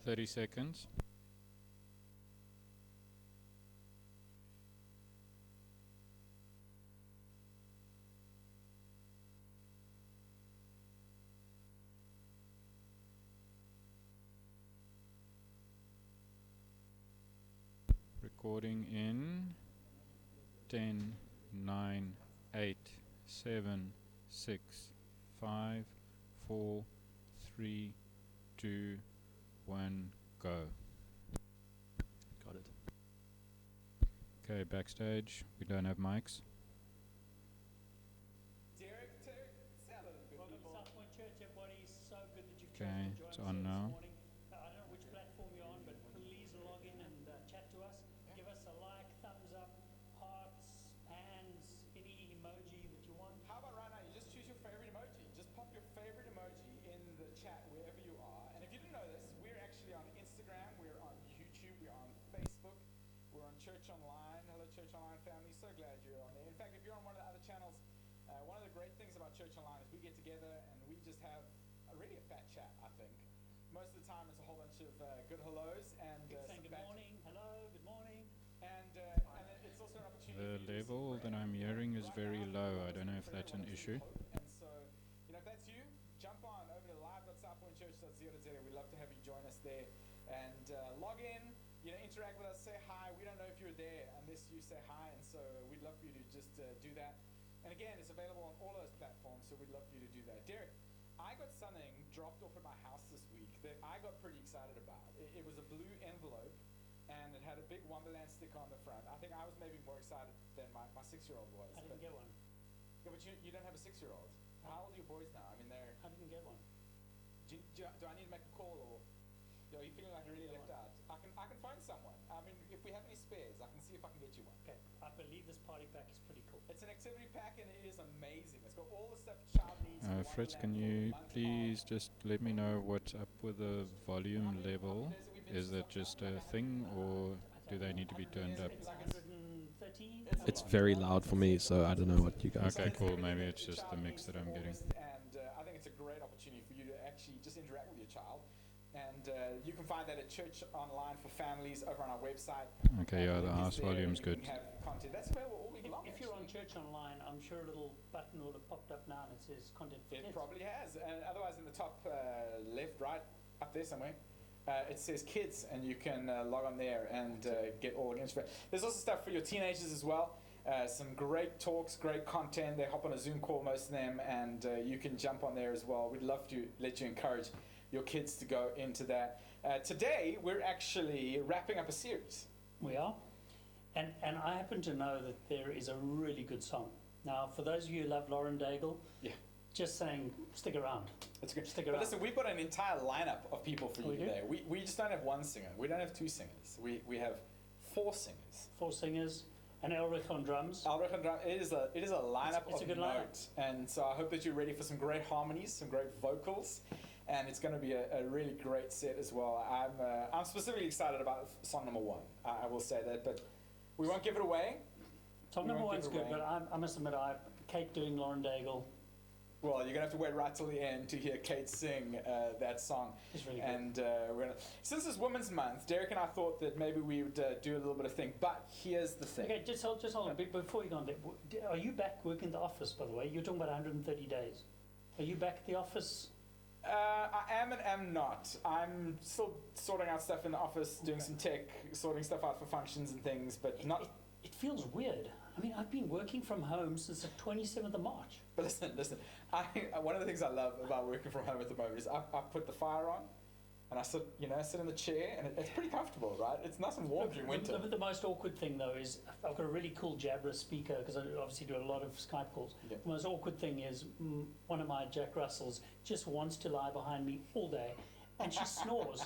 30 seconds. Recording in 10, 9, 8, 7, 6, 5, 4, 3, 2, 1, go. Got it. Okay, backstage. We don't have mics. Derek, say hello to the good Welcome to people. South Point Church, everybody. So good that you've Okay, chosen to it's join on us now. this morning. I don't know which platform you're on, but please log in and chat to us. Give us a like, thumbs up, hearts, hands, any emoji that you want. How about right now, you just choose your favorite emoji. Just pop your favorite emoji in the chat wherever you are. And if you didn't know this, we're actually on Instagram, we're on YouTube, we're on Facebook, we're on Church Online. Hello, Church Online family. So glad you're on there. In fact, if you're on one of the other channels, one of the great things about Church Online is we get together and we just have really a fat chat, I think. Most of the time, it's a whole bunch of good hellos and Saying good morning, hello, good morning. And it's also an opportunity. The level that I'm hearing is very low. I don't know if that's an issue. And so, if that's you, jump on over to live.southpointchurch.co.za. We'd love to have you join us there and log in. Interact with us, say hi. We don't know if you're there unless you say hi, and so we'd love for you to just do that. And again, it's available on all those platforms, so we'd love for you to do that. Derek, I got something dropped off at my house this week that I got pretty excited about. It was a blue envelope, and it had a big Wonderland sticker on the front. I think I was maybe more excited than my 6-year-old was. I didn't get one. Yeah, but you don't have a 6-year-old. How old are your boys now? I mean, I didn't get one. do I need to make a call, or are you feeling like you're really left out? I can find someone. I mean, if we have any spares, I can see if I can get you one. Okay, I believe this party pack is pretty cool. It's an activity pack and it is amazing. It's got all the stuff a child needs. for Fritz, can Wonderland you for a month please long. just let me know what's up with the volume level? Is that just a thing, or do they need to be turned up? It's 130. It's very loud for me, so I don't know what you guys Okay, think. cool. Maybe it's just the mix that I'm getting. And I think it's a great opportunity for you to actually just interact with your child. And you can find that at Church Online for Families over on our website. Okay, yeah, the Link is house there, volume's and you good. can have content. That's available all week long. If you're on actually. Church Online, I'm sure a little button would have popped up now and it says content for It kids. probably has. And otherwise, in the top left, right, up there somewhere, it says kids, and you can log on there and get all the info. There's also stuff for your teenagers as well. Some great talks, great content. They hop on a Zoom call, most of them, and you can jump on there as well. We'd love to let you encourage your kids to go into that. Today, we're actually wrapping up a series. We are. And I happen to know that there is a really good song. Now, for those of you who love Lauren Daigle, Yeah. just saying, stick around. It's good. Stick But around. listen, we've got an entire lineup of people for We you do? today. We just don't have one singer. We don't have two singers. We have 4 singers. 4 singers, and Elrich on drums. Elrich and drum. It is a lineup It's a of good note, lineup. and so I hope that you're ready for some great harmonies, some great vocals, and it's going to be a really great set as well. I'm specifically excited about song number 1. I will say that, but we won't give it away. Song we number won't 1's give it good, away. but I must admit, Kate doing Lauren Daigle Well, you're gonna have to wait right till the end to hear Kate sing that song. is really good. And since it's Women's Month, Derek and I thought that maybe we would do a little bit of thing. But here's the thing. Okay, just hold on. Before you go on there, are you back working in the office, by the way? You're talking about 130 days. Are you back at the office? I am and am not. I'm still sorting out stuff in the office, doing some tech, sorting stuff out for functions and things, but not. It feels weird. I mean, I've been working from home since the 27th of March. But listen. One of the things I love about working from home at the moment is I put the fire on, and I sit in the chair, and it's pretty comfortable, right? It's nice and warm during winter. The most awkward thing, though, is I've got a really cool Jabra speaker, because I obviously do a lot of Skype calls. Yeah. The most awkward thing is one of my Jack Russells just wants to lie behind me all day, and she snores.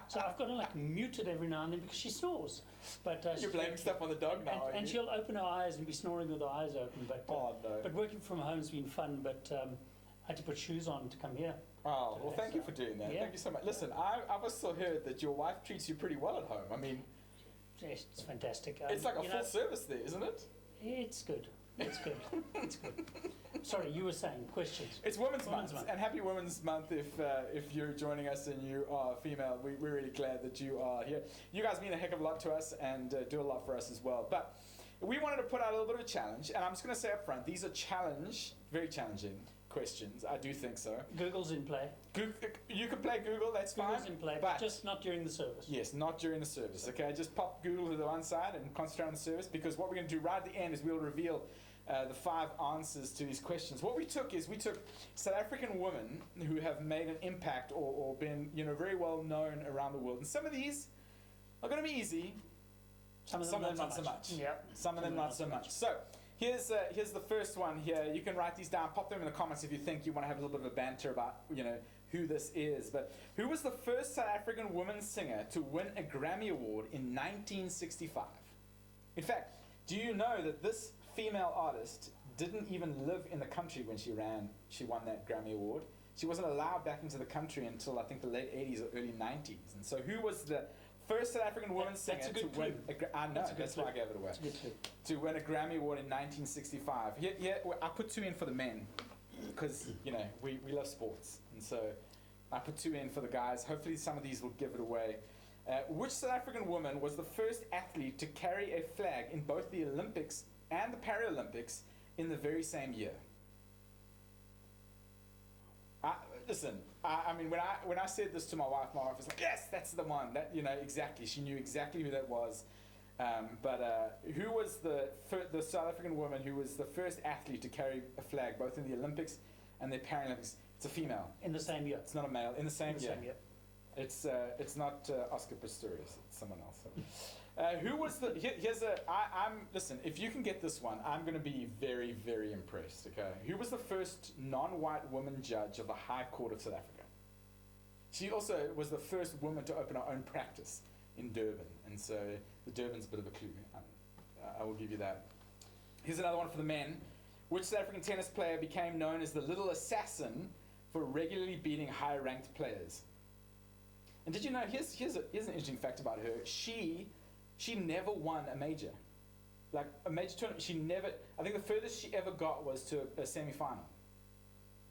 So I've got to mute it every now and then because she snores. But You're blaming stuff on the dog now, and aren't you? she'll open her eyes and be snoring with her eyes open. But Oh, no. But working from home's been fun. But I had to put shoes on to come here. Oh, well, today, thank you so- for doing that. Yeah. Thank you so much. Listen, I've also heard that your wife treats you pretty well at home. I mean, It's fantastic. it's like a you full know, service there, isn't it? It's good. That's good. That's good. Sorry, you were saying questions. It's Women's Month, and happy Women's Month if you're joining us and you are female. We're really glad that you are here. You guys mean a heck of a lot to us and do a lot for us as well. But we wanted to put out a little bit of a challenge, and I'm just going to say up front, these are very challenging questions. I do think so. Google's in play. You can play Google, that's fine. Google's in play, but just not during the service. Yes, not during the service, okay? Just pop Google to the one side and concentrate on the service, because what we're going to do right at the end is we'll reveal the 5 answers to these questions. What we took South African women who have made an impact or been, very well known around the world. And some of these are going to be easy. Some of them not so much. Yeah. Some of them not so much. So here's the first one here. You can write these down, pop them in the comments if you think you want to have a little bit of a banter about who this is. But who was the first South African woman singer to win a Grammy Award in 1965? In fact, do you know that this female artist didn't even live in the country when she won that Grammy Award? She wasn't allowed back into the country until I think the late 80s or early 90s. And so who was the first South African woman singer to win I know, that's why I gave it away. To win a Grammy Award in 1965. Here, I put 2 in for the men because, we love sports. And so I put 2 in for the guys. Hopefully some of these will give it away. Which South African woman was the first athlete to carry a flag in both the Olympics and the Paralympics in the very same year? Listen, I mean, when I said this to my wife was like, yes, that's the one. That exactly. She knew exactly who that was. But who was the South African woman who was the first athlete to carry a flag both in the Olympics and the Paralympics? It's a female. In the same year. It's not a male. In the same year. It's not Oscar Pistorius. It's someone else. Who was the? Listen. If you can get this one, I'm going to be very, very impressed. Okay. Who was the first non-white woman judge of the High Court of South Africa? She also was the first woman to open her own practice in Durban, and so the Durban's a bit of a clue. I will give you that. Here's another one for the men. Which South African tennis player became known as the Little Assassin for regularly beating high-ranked players? And did you know? Here's an interesting fact about her. She never won a major. Like a major tournament, she never. I think the furthest she ever got was to a semi-final.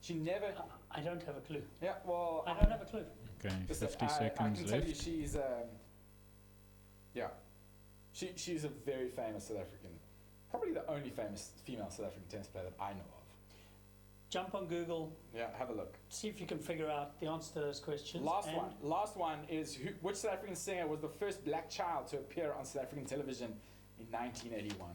She never. I don't have a clue. Yeah, well. I don't have a clue. Okay, listen, 50 I seconds can left. tell you she's. She's a very famous South African. Probably the only famous female South African tennis player that I know of. Jump on Google. Yeah, have a look. See if you can figure out the answer to those questions. Last one is which South African singer was the first black child to appear on South African television in 1981?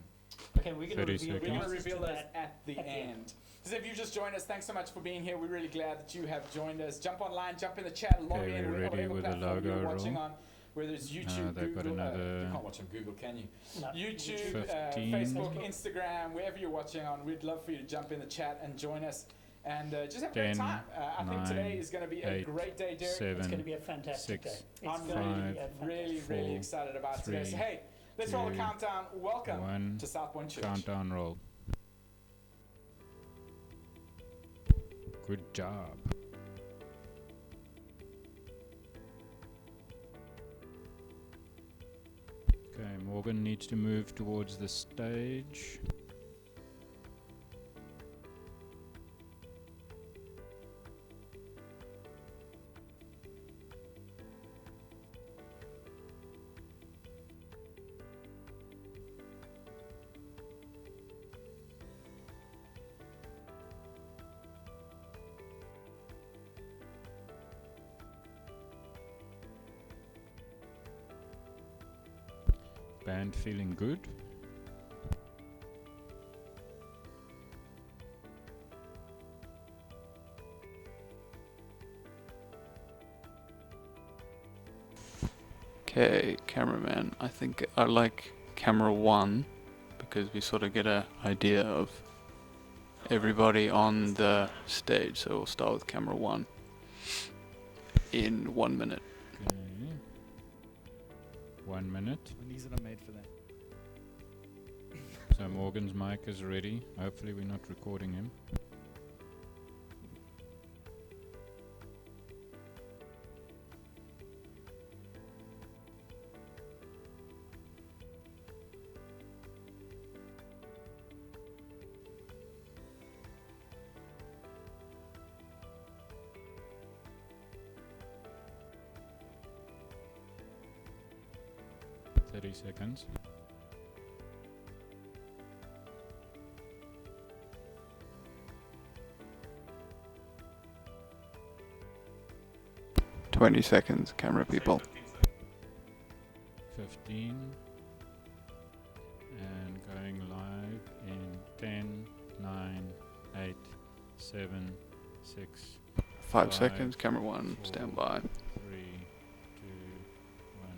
Okay, we're going to reveal that at the end. So if you just joined us, thanks so much for being here. We're really glad that you have joined us. Jump online, jump in the chat, log in. We're ready with the logo you're watching roll. on, whether it's YouTube, they've got Google. another You can't watch on Google, can you? No. YouTube, 15. Facebook, Instagram, wherever you're watching on. We'd love for you to jump in the chat and join us. And just have a great 10, time. I think 9, today is going to be a 8, great day, Derek. 7, It's going to be a fantastic 6, day. It's I'm going to be a really, fantastic really 4, excited about 3, today. So hey, let's roll the 2, countdown. Welcome 1, to South Point Church. countdown roll. Good job. Okay, Morgan needs to move towards the stage. Band feeling good? Okay, cameraman. I think I like camera 1 because we sort of get an idea of everybody on the stage. So we'll start with camera 1 in 1 minute. Okay. 1 minute. My knees are not made for that. So Morgan's mic is ready. Hopefully we're not recording him. 30 seconds. seconds, camera people. 15. And going live in 10, 9, 8, 7, 6, 5 seconds, camera 1, stand by. 3, 2, 1,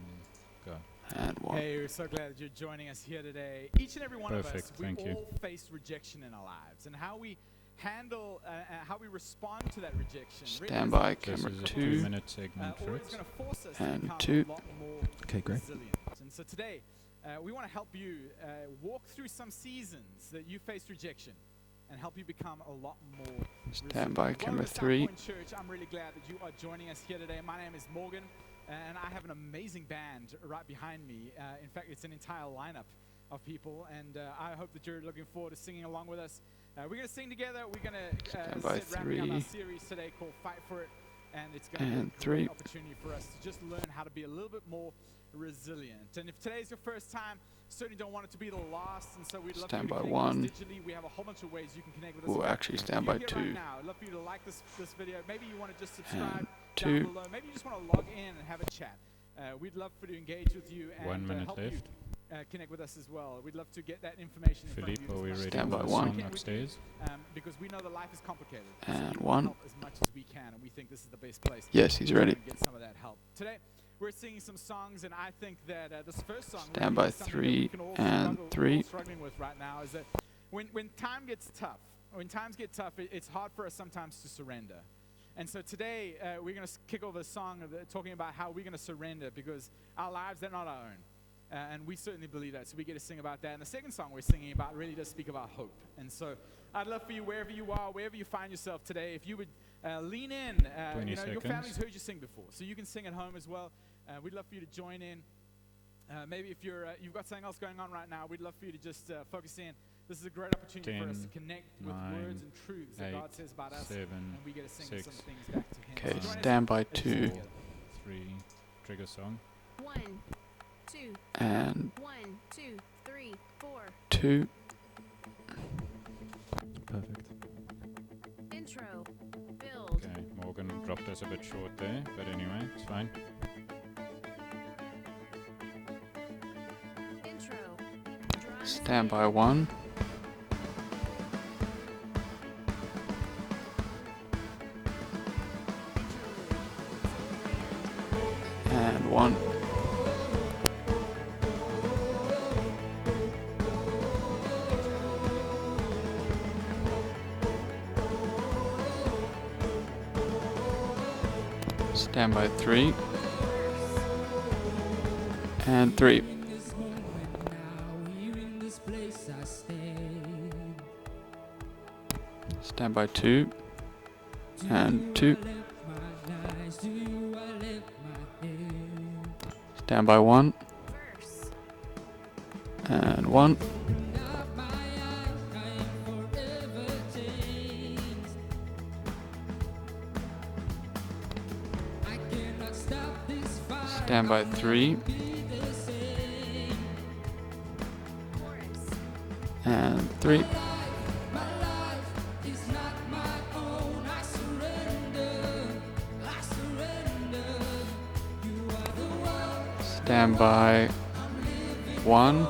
go. And 1. Hey, we're so glad that you're joining us here today. Each and every one of Perfect, us, we thank you. all face rejection in our lives, and how we handle, how we respond to that rejection. Stand by, This camera is a 2. 2-minute segment, Or it's Fritz. going to force us And to become 2. a lot more Okay, great. resilient. And so today, we want to help you walk through some seasons that you faced rejection and help you become a lot more Stand by, resilient. camera Welcome to 3. South Point Church. I'm really glad that you are joining us here today. My name is Morgan, and I have an amazing band right behind me. In fact, it's an entire lineup of people, and I hope that you're looking forward to singing along with us. We're going to sing together. We're going to Stand by, wrapping up our 3. series today called Fight For It, and it's going to be And a great 3. opportunity for us to just learn how to be a little bit more resilient. And if today's your first time, certainly don't want it to be the last, and so we'd love Stand for you by to connect with us 1. digitally. We have a whole bunch of ways you can connect with us. We'll actually stand by You're here 2. right now. I'd love for you to like this video. Maybe you want to just subscribe And down 2. below. Maybe you just want to log in and have a chat. We'd love for you to engage with you and 1 minute help left. you connect with us as well. We'd love to get that information in Philippe, front are of we you. as much ready Stand for by the 1. song upstairs? because we know that life is complicated. And we 1. help as much as we can, and we think this is the best place. Yes, he's to ready. Get some of that help. Today, we're singing some songs, and I think that this first song Stand really by is something that 3 we can all and all 3. struggling with right now is that when time gets tough, it's hard for us sometimes to surrender. And so today, we're going to kick off a song talking about how we're going to surrender because our lives, they're not our own. And we certainly believe that, so we get to sing about that. And the second song we're singing about really does speak about hope. And so I'd love for you, wherever you are, wherever you find yourself today, if you would lean in. 20 your seconds. family's heard you sing before, so you can sing at home as well. We'd love for you to join in. Maybe if you've got something else going on right now, we'd love for you to just focus in. This is a great opportunity for us to 10, connect 9, with words and truths that 8, God says about us, 7, and we get to sing 6, some things back to Him. Okay, So join us stand by as we 2. sing together. 3, trigger song. 1, 2, And 1, 2, 3, 4. 2. Perfect. Intro. Build. Okay, Morgan dropped us a bit short there, but anyway, it's fine. Intro. Drum Stand by 1. And 1. Stand by 3. And 3. Stand by 2. And 2. Stand by 1. verse. And 1. Stand by 3. Chorus. And 3. Stand by 1.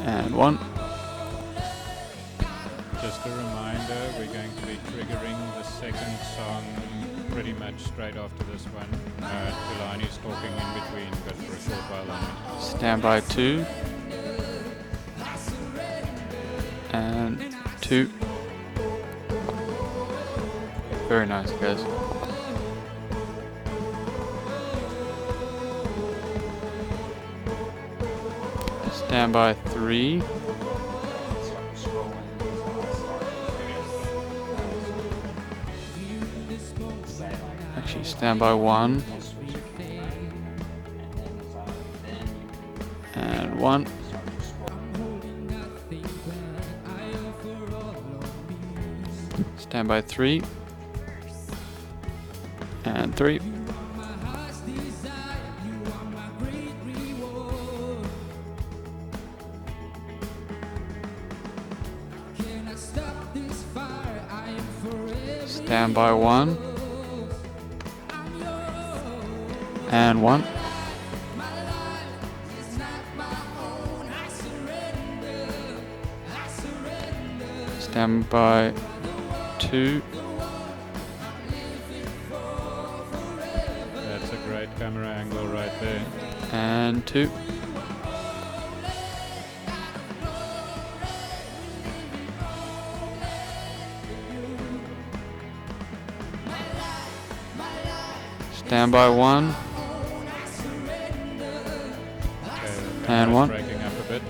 And 1. Just a reminder, we're going to be triggering the second song pretty much straight after this one. Thulani's talking in between, but for a short while only. Stand by 2. And 2. Very nice, guys. Stand by 3. Actually, stand by 1. And 1. Stand by 3. Verse. And 3. Stand by 1. And 1. Stand by 2. That's a great camera angle right there. And 2. Stand by 1. Okay, the And camera's 1. breaking up a bit.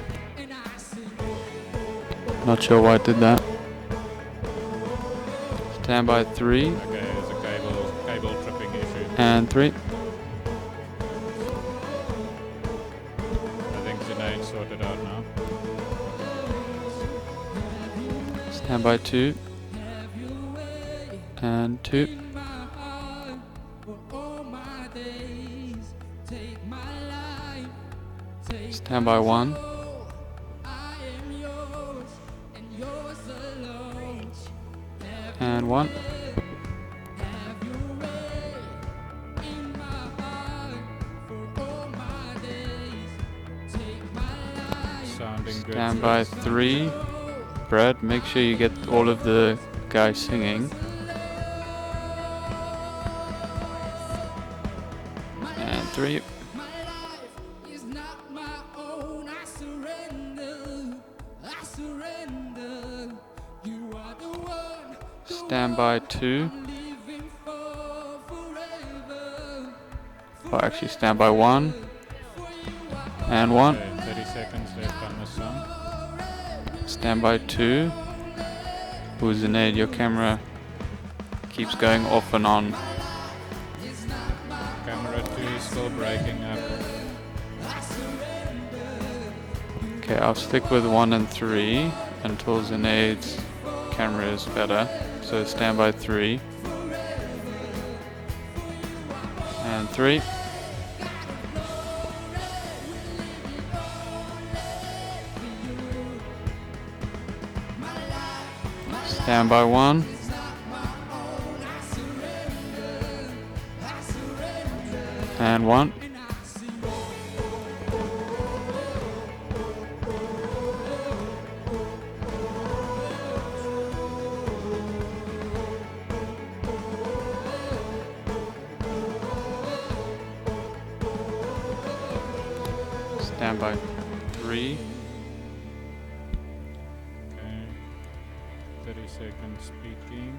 Not sure why it did that. Stand by 3. Okay, there's a cable tripping issue. And 3. I think Zunaid sorted out now. Stand by 2. And 2. Stand by 1. And 1. Sounding good. Stand by Fritz. 3. Brad, make sure you get all of the guys singing. And 3. Stand by 2. Or actually stand by 1. And 1. Okay, 30 seconds left on the song. Stand by 2. Ooh, Zunaid, your camera keeps going off and on. Camera 2 is still breaking up. Okay, I'll stick with 1 and 3 until Zunaid's camera is better. So stand by 3. And 3. Stand by 1. And 1. Stand by 3. Okay, 30 seconds speaking,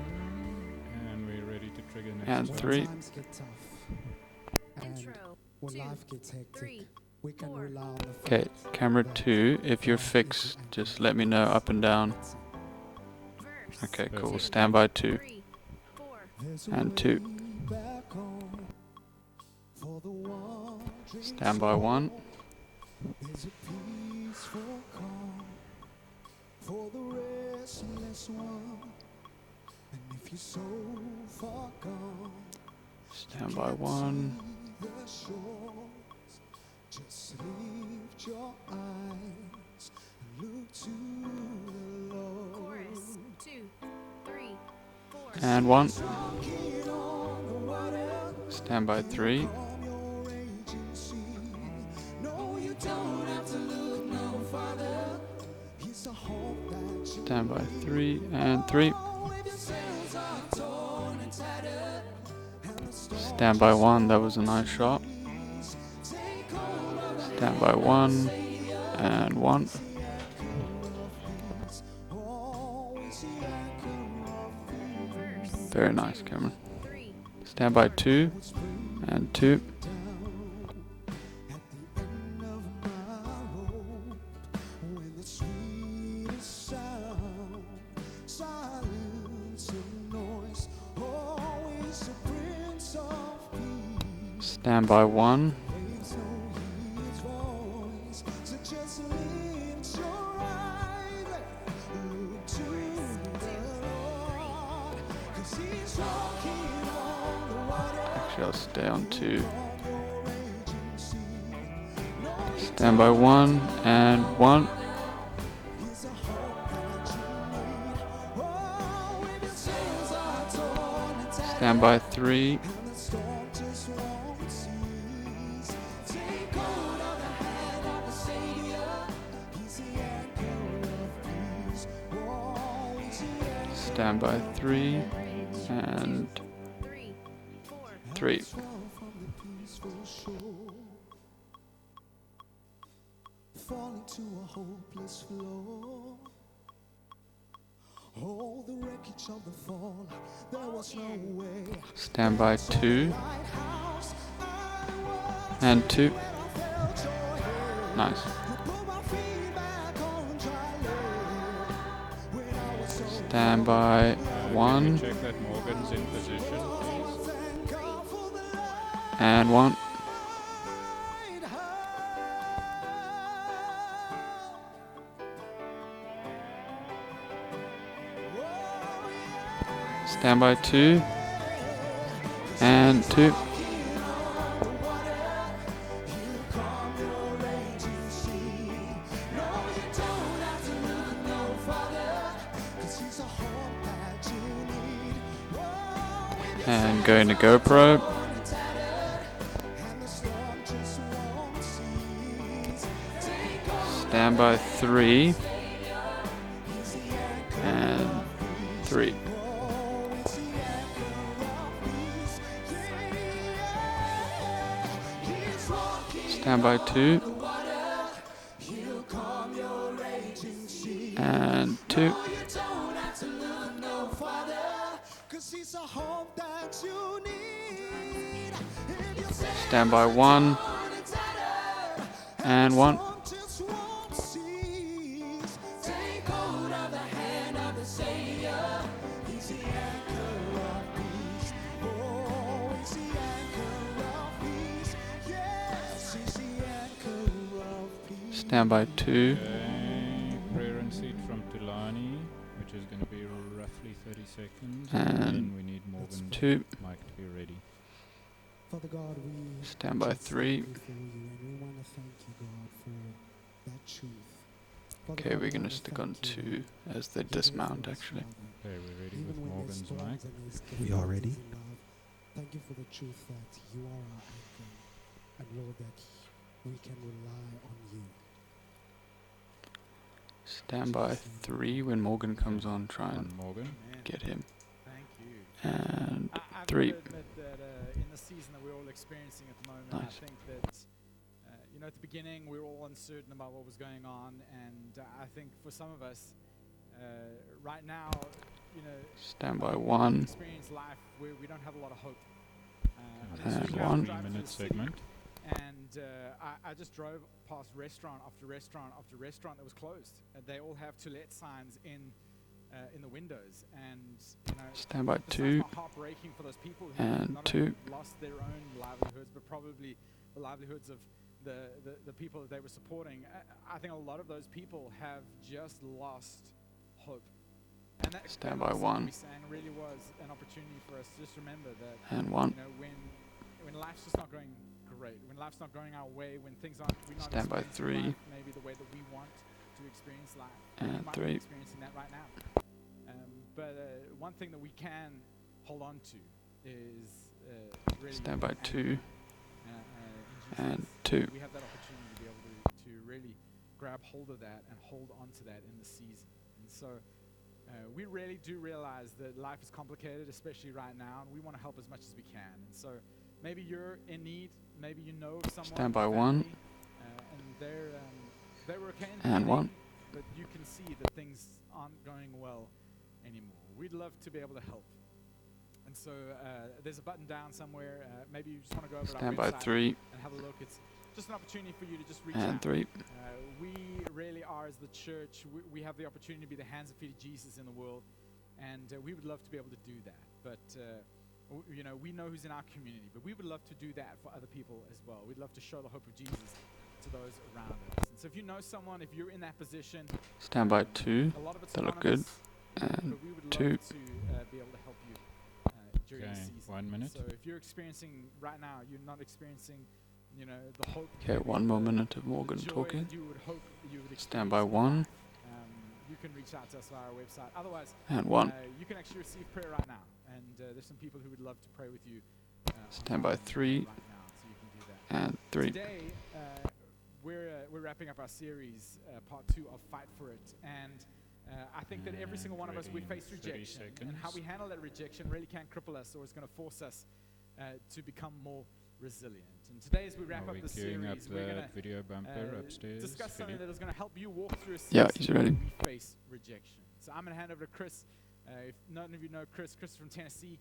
and we're ready to trigger next And song. 3. Times get tough. And Intro. when 2, life gets hectic, 3, we can 4. rely on the Okay, fact camera that 2, if you're fixed, just let me know up and down. Verse. Okay, cool. Perfect. Stand by 2. 3, 4. there's a And 2. way back home for the wandering Stand by 1. There's a peaceful calm for the restless one. And if you're so far gone, Stand by 1. the shores, just lift your eyes and look to the Lord. Chorus. 2, 3, 4. And 1. Walking on the water, Stand by 3. calm your raging sea. No, you don't have to look no farther. He's a hope that you Stand by 3. And 3. know if your sails are torn and tattered. And the storm Stand by 1. That was a nice shot. take hold of the Stand by 1. And 1. always the anchor of Verse. Very nice, Cameron. 3. Stand by 2. And 2. at the end of my rope. When the sweetest sound, silence and noise, always the Prince of Peace. Stand by 1. Waves no his voice, so just lift your eyes, look to the Lord, 'cause he's walking on the water. Actually, I'll stay on 2. Stand by 1. And 1. He's a hope that you need. Oh, if your sails are torn Stand by 3. and the storm just won't cease. Take hold of the hand of the Savior. He's the anchor of peace. Oh, he's the anchor. Stand by 3. And 3, 4, 3. Fall from the peaceful shore, fall into a hopeless flow. Oh, the wreckage of the fall, there was no way. Stand by 2. Lighthouse, I was And 2. when I felt your hand. Nice. You put my feet back on dry land. When I was so Stand by Can 1. we check that Morgan's in position, please? thank God for the light. And 1. Stand by 2. And 2. And going to GoPro. Stand by 3. And 3. Stand by 2. And 2. Stand by 1. And 1. Stand by 2. Okay, prayer and seed from Thulani, which is going to be roughly 30 seconds. And then we need Morgan's 2. mic to be ready. Father God, we Stand by 3. before you, and we want to thank you, God, for that truth. Father Okay, God, we're we gonna wanna stick thank on you 2 as they that you're there dismount for us, actually. Father. Okay, we're ready Even with when Morgan's there's mic. storms and there's We are ready. difficulties in life, thank you for the truth that you are our anchor, and Lord, that we can rely on you. Stand by 3 when Morgan comes on. Try and On Morgan. get him. Thank you. And I've 3. got to admit that in the season that we're all experiencing at the moment, Nice. I think that, at the beginning we were all uncertain about what was going on, and I think for some of us, right now, Stand by we 1. experience life where we don't have a lot of hope. This And is a 1. 3-minute segment. And I just drove past restaurant after restaurant after restaurant that was closed. They all have to let signs in the windows, and Stand by it's 2. not heartbreaking for those people who And not 2. only lost their own livelihoods, but probably the livelihoods of the people that they were supporting. I think a lot of those people have just lost hope. And that Stand that by song 1. we sang really was an opportunity for us to just remember that And 1. when life's just not going great, when life's not going our way, when things aren't, we're not Stand by experiencing 3. life maybe the way that we want to experience life. And we might 3. be experiencing that right now. But one thing that we can hold on to is really Stand by anchored, 2. in And Jesus. 2. We have that opportunity to be able to really grab hold of that and hold on to that in the season. And so we really do realize that life is complicated, especially right now, and we want to help as much as we can. And so maybe you're in need, maybe you know someone. Stand by family, 1. and they were okay in the And beginning, 1. but you can see that things aren't going well anymore. We'd love to be able to help. And so there's a button down somewhere. Maybe you just want to go over to our Stand by website 3. and have a look. It's just an opportunity for you to just reach And out. 3. We really are, as the church, we have the opportunity to be the hands and feet of Jesus in the world, and we would love to be able to do that. But we know who's in our community, but we would love to do that for other people as well. We'd love to show the hope of Jesus to those around us. And so if you know someone, if you're in that position, Stand by 2. a lot of it's That look good. anonymous, And but we would 2. love to be able to help you during Okay, the season. 1 minute. So if you're experiencing right now, you're not experiencing, the hope. Okay, maybe 1 more the- minute of the Morgan joy talking. that you would hope you would Stand by experience in 1. life. you can reach out to us via our website. Otherwise, And 1. you can actually receive prayer right now. And there's some people who would love to pray with you. Stand by online 3. right now, so you can do that. And 3. Today, we're wrapping up our series, part 2 of Fight for It. And I think that every single one of us, we Ready in face 30 rejection. And how seconds. we handle that rejection really can cripple us, or it's going to force us to become more resilient. And today, as we wrap Are up we the queuing up series, we're going the video bumper to upstairs? discuss something Philippe? that is going to help you walk through a Yeah, season he's where ready. we face rejection. So I'm going to hand over to Chris. If none of you know Chris, Chris is from Tennessee.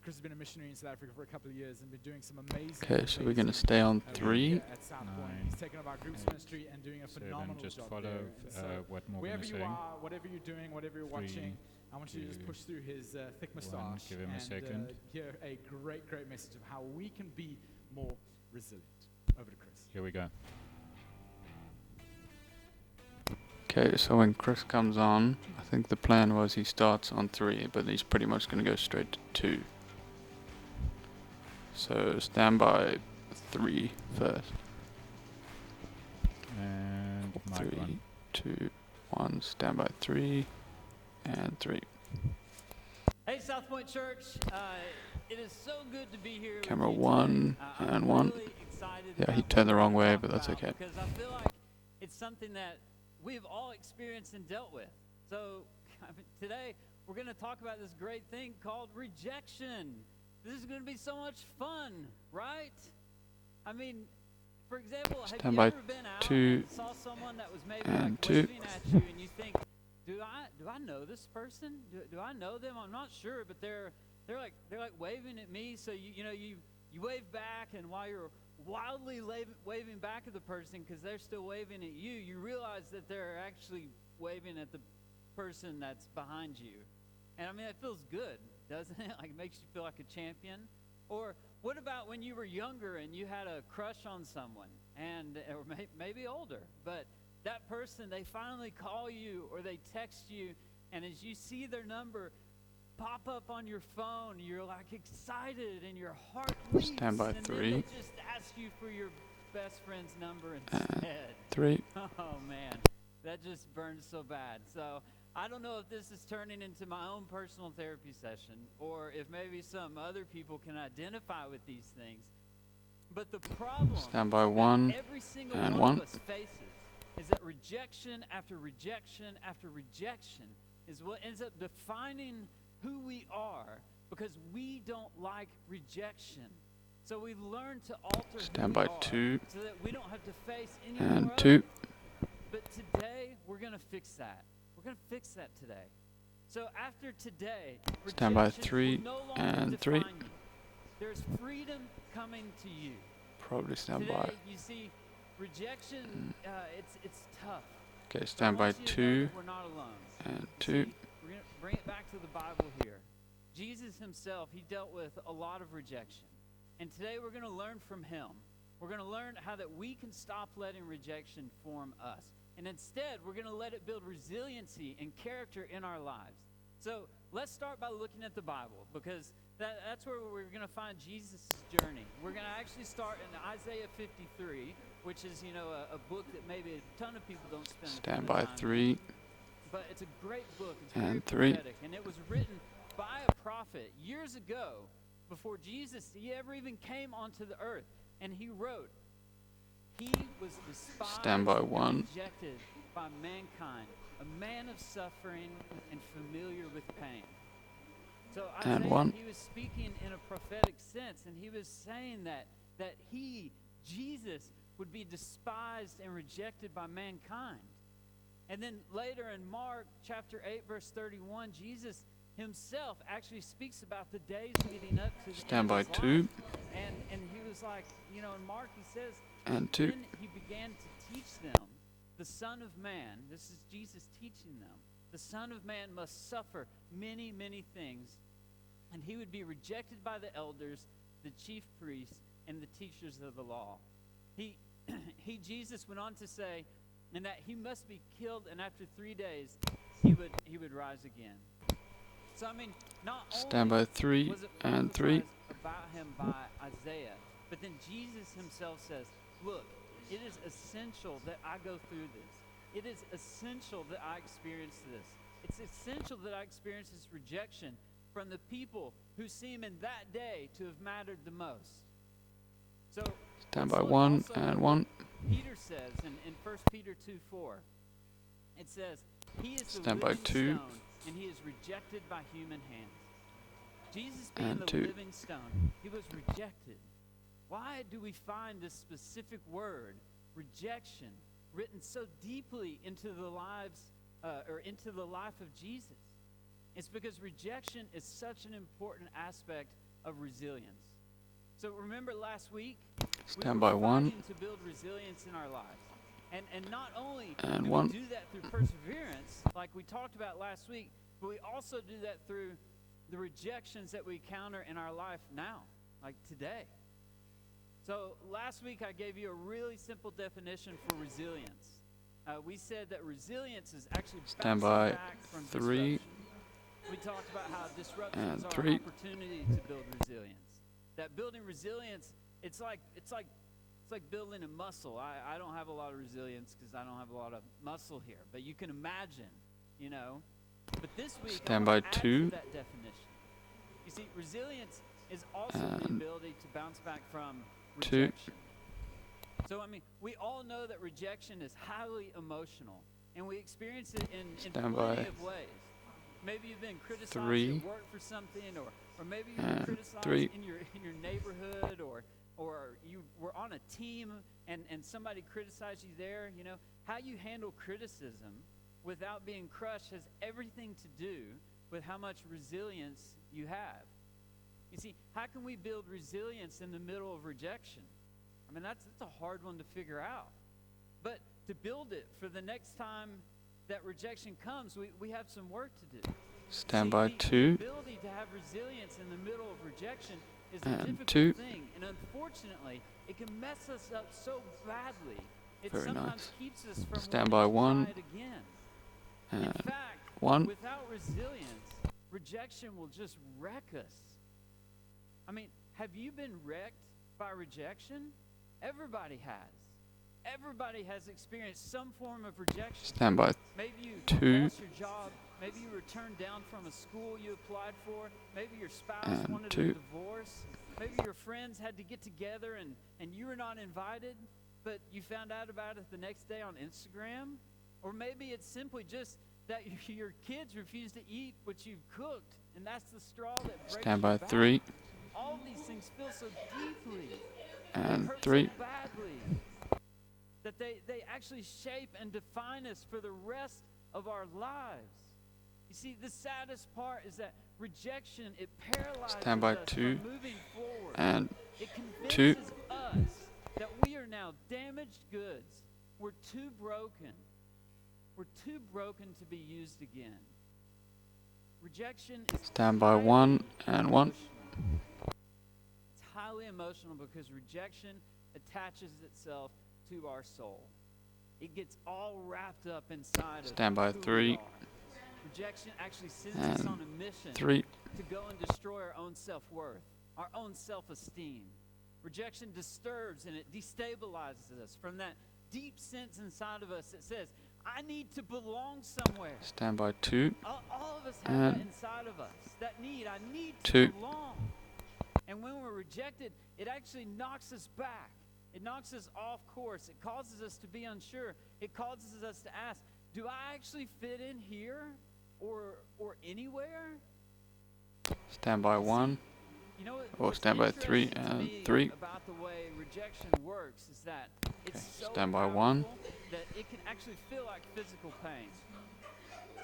Chris has been a missionary in South Africa for a couple of years and been doing some amazing. Okay, so we're going to amazing stay on work 3. at South Point. 9, He's taken up our groups 8, ministry and doing a 7, phenomenal just job follow there. And so what Morgan wherever is you saying. are, whatever you're doing, whatever you're 3, watching, I want you to just 2, push through his thick 1, moustache give him a and second. hear a great, great message of how we can be more resilient. Over to Chris. Here we go. Okay, so when Chris comes on, I think the plan was he starts on 3, but he's pretty much going to go straight to 2. So stand by 3 first. And mic 3, 1. 2, 1. Stand by 3 and 3. Hey, South Point Church, it is so good to be here. with Camera you 1 today. and I'm 1. really excited Yeah, he about turned what the wrong we're way, gonna but talk that's about okay. Because I feel like it's something that we've all experienced and dealt with. So today we're going to talk about this great thing called rejection. This is going to be so much fun, right? I mean, for example, have Stand you by ever been out 2 and saw someone that was maybe and like 2. waving at you and you think, do I know this person? Do I know them? I'm not sure, but they're like waving at me. So you wave back, and while you're wildly waving back at the person because they're still waving at you, you realize that they're actually waving at the person that's behind you. And I mean, it feels good, doesn't it? Like, it makes you feel like a champion. Or what about when you were younger and you had a crush on someone, or maybe older, but that person, they finally call you or they text you, and as you see their number pop up on your phone, you're like excited and your heart leaps. Stand by and 3. then they just ask you for your best friend's number instead. 3. Oh man, that just burns so bad. So I don't know if this is turning into my own personal therapy session, or if maybe some other people can identify with these things. But the problem Stand by that 1 every single and one 1. of us faces is that rejection after rejection after rejection is what ends up defining who we are, because we don't like rejection. So we learn to alter Stand who by we are 2 so that we don't have to face any and more of 2. it. But today, we're going to fix that. We're going to fix that today. So after today, Stand by rejection 3 will no longer and 3. define you. There's freedom coming to you. Probably stand Today, by. you see, rejection, it's tough. Okay, But stand I by want you to know 2 that we're not alone. and You 2. see, we're going to bring it back to the Bible here. Jesus himself, he dealt with a lot of rejection. And today we're going to learn from him. We're going to learn how that we can stop letting rejection form us. And instead, we're going to let it build resiliency and character in our lives. So let's start by looking at the Bible, because that's where we're going to find Jesus' journey. We're going to actually start in Isaiah 53, which is, a book that maybe a ton of people don't spend a ton Stand of by time in. 3 But it's a great book. It's and very 3. prophetic. And it was written by a prophet years ago, before Jesus ever even came onto the earth. And he wrote, he was despised Stand by and 1 rejected by mankind, a man of suffering and familiar with pain. So and Isaiah, 1. he was speaking in a prophetic sense, and he was saying that he, Jesus, would be despised and rejected by mankind. And then later in Mark chapter 8, verse 31, Jesus himself actually speaks about the days leading up to the Stand end by of his 2 life. And he was like, in Mark he says, and 2. then he began to teach them, the Son of Man, this is Jesus teaching them, the Son of Man must suffer many, many things, and he would be rejected by the elders, the chief priests, and the teachers of the law. He, Jesus went on to say, and that he must be killed, and after 3 days, he would rise again. So, I mean, not Stand only by 3 was it and 3. prophesied about him by Isaiah, but then Jesus himself says, look, it is essential that I go through this. it is essential that I experience this. It's essential that I experience this rejection from the people who seem in that day to have mattered the most. So Stand let's by look 1 also and at 1. what Peter says in 1 Peter 2:4. It says, "He is the Stand by living 2. stone, and he is rejected by human hands." Jesus being And the 2. living stone, he was rejected. Why do we find this specific word, rejection, written so deeply into the lives or into the life of Jesus? It's because rejection is such an important aspect of resilience. So remember last week, Stand we by were 1 fighting to build resilience in our lives. And not only and do 1. we do that through perseverance, like we talked about last week, but we also do that through the rejections that we encounter in our life now, like today. So last week I gave you a really simple definition for resilience. We said that resilience is actually Stand bouncing by back from 3 disruption. We talked about how disruptions and are 3. an opportunity to build resilience. That building resilience, it's like building a muscle. I don't have a lot of resilience because I don't have a lot of muscle here, but you can imagine, you know. But this week, Stand I by want to add 2 to that definition. You see, resilience is also the and ability to bounce back from 2. rejection. So, I mean, we all know that rejection is highly emotional, and we experience it in Stand plenty by of ways. Maybe you've been criticized 3 at work for something, or maybe you've been and criticized 3. in your neighborhood, or you were on a team and somebody criticized you there. You know, how you handle criticism without being crushed has everything to do with how much resilience you have. You see, how can we build resilience in the middle of rejection? I mean, that's a hard one to figure out. But to build it for the next time that rejection comes, we have some work to do. Stand See, by the 2 ability to have resilience in the middle of rejection is a and difficult 2. thing, and unfortunately, it can mess us up so badly. It Very sometimes nice. keeps us from Stand wanting by to 1 try it again. In and fact, 1. without resilience, rejection will just wreck us. I mean, have you been wrecked by rejection? Everybody has. Everybody has experienced some form of rejection. Stand by Maybe you 2 lost your job. Maybe you were turned down from a school you applied for. Maybe your spouse and wanted 2. a divorce. Maybe your friends had to get together and you were not invited, but you found out about it the next day on Instagram. Or maybe it's simply just that your kids refuse to eat what you've cooked, and that's the straw that breaks Stand your by back. 3 All of these things feel so deeply. and They hurt 3. so badly that they actually shape and define us for the rest of our lives. You see, the saddest part is that rejection, it paralyzes Stand by us 2 from moving forward. and It 2. convinces us that we are now damaged goods. We're too broken. We're too broken to be used again. Rejection is Stand by 1 and 1. emotional. It's highly emotional because rejection attaches itself to our soul. It gets all wrapped up inside of Stand by who we 3 are. Rejection actually sends us and on a mission 3. to go and destroy our own self-worth, our own self-esteem. Rejection disturbs and it destabilizes us from that deep sense inside of us that says, I need to belong somewhere. Stand by 2 All of us have that and inside of us. That need, I need to 2. belong. And when we're rejected, it actually knocks us back. It knocks us off course. It causes us to be unsure. It causes us to ask, do I actually fit in here or anywhere? Stand by 1 You know what? or what's stand by 3 interesting to and me 3. about the way rejection works is that it's so Stand by powerful 1 that it can actually feel like physical pain.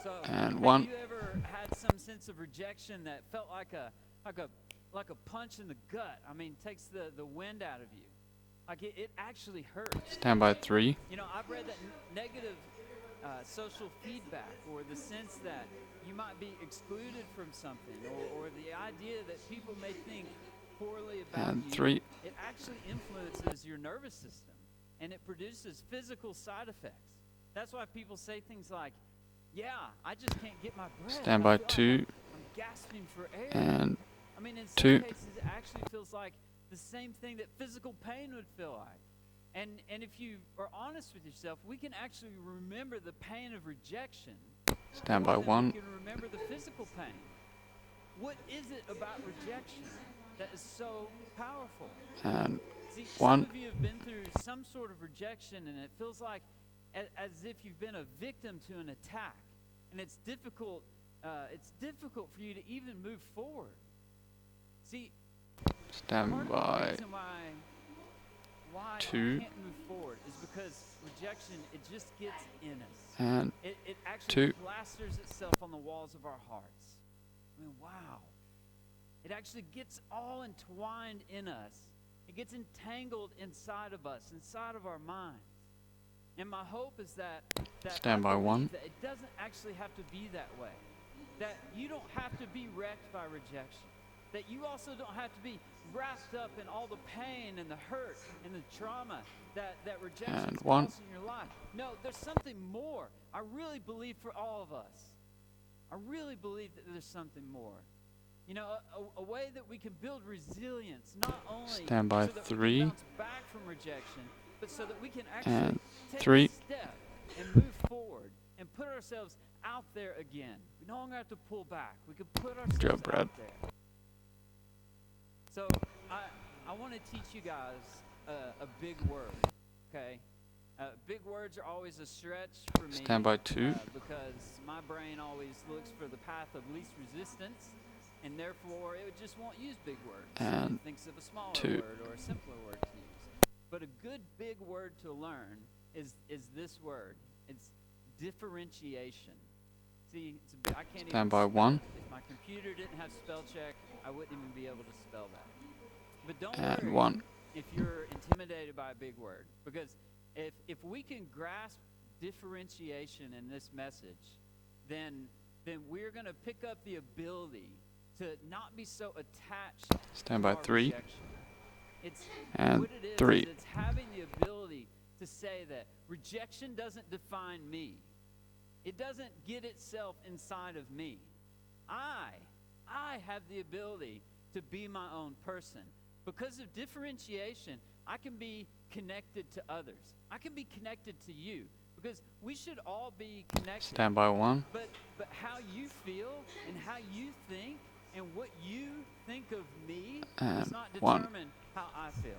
So and have 1. you ever had some sense of rejection that felt like a punch in the gut? I mean, takes the wind out of you. Like it actually hurts. Stand by 3 You know, I've read that negative social feedback, or the sense that you might be excluded from something, or the idea that people may think poorly about and you, 3. it actually influences your nervous system, and it produces physical side effects. That's why people say things like, yeah, I just can't get my breath. Stand I by feel like 2 I'm gasping for air. and I mean, in some 2. cases, it actually feels like the same thing that physical pain would feel like. And if you are honest with yourself, we can actually remember the pain of rejection. Stand by more than one. We can remember the physical pain. What is it about rejection that is so powerful? And See, one. some of you have been through some sort of rejection, and it feels like as if you've been a victim to an attack, and it's difficult. It's difficult for you to even move forward. See, Stand part of the by reason why two. I can't move forward is because rejection, it just gets in us. And It actually two. plasters itself on the walls of our hearts. I mean, wow. It actually gets all entwined in us. It gets entangled inside of us, inside of our minds. And my hope is that Stand I by believe one. that it doesn't actually have to be that way. That you don't have to be wrecked by rejection. That you also don't have to be wrapped up in all the pain and the hurt and the trauma that rejection And is one. causing in your life. No, there's something more. I really believe for all of us. I really believe that there's something more. You know, a way that we can build resilience, not only Stand by so that three. we can bounce back from rejection, but so that we can actually And take three. a step and move forward and put ourselves out there again. We no longer have to pull back. We can put ourselves job, Brad. out there. So I want to teach you guys a big word, okay? Big words are always a stretch for me. Stand by two. Because my brain always looks for the path of least resistance, and therefore it just won't use big words. And it thinks of a smaller two. word or a simpler word to use. But a good big word to learn is this word. It's differentiation. See, I can't Stand even by spell one. it. If my computer didn't have spell check, I wouldn't even be able to spell that. But don't And worry one. if you're intimidated by a big word, because if we can grasp differentiation in this message, then we're going to pick up the ability to not be so attached Stand to by our three. rejection. It's And what it is, three. is it's having the ability to say that rejection doesn't define me. It doesn't get itself inside of me. I have the ability to be my own person. Because of differentiation, I can be connected to others. I can be connected to you. Because we should all be connected. Stand by one. But how you feel and how you think and what you think of me does And not one. determine how I feel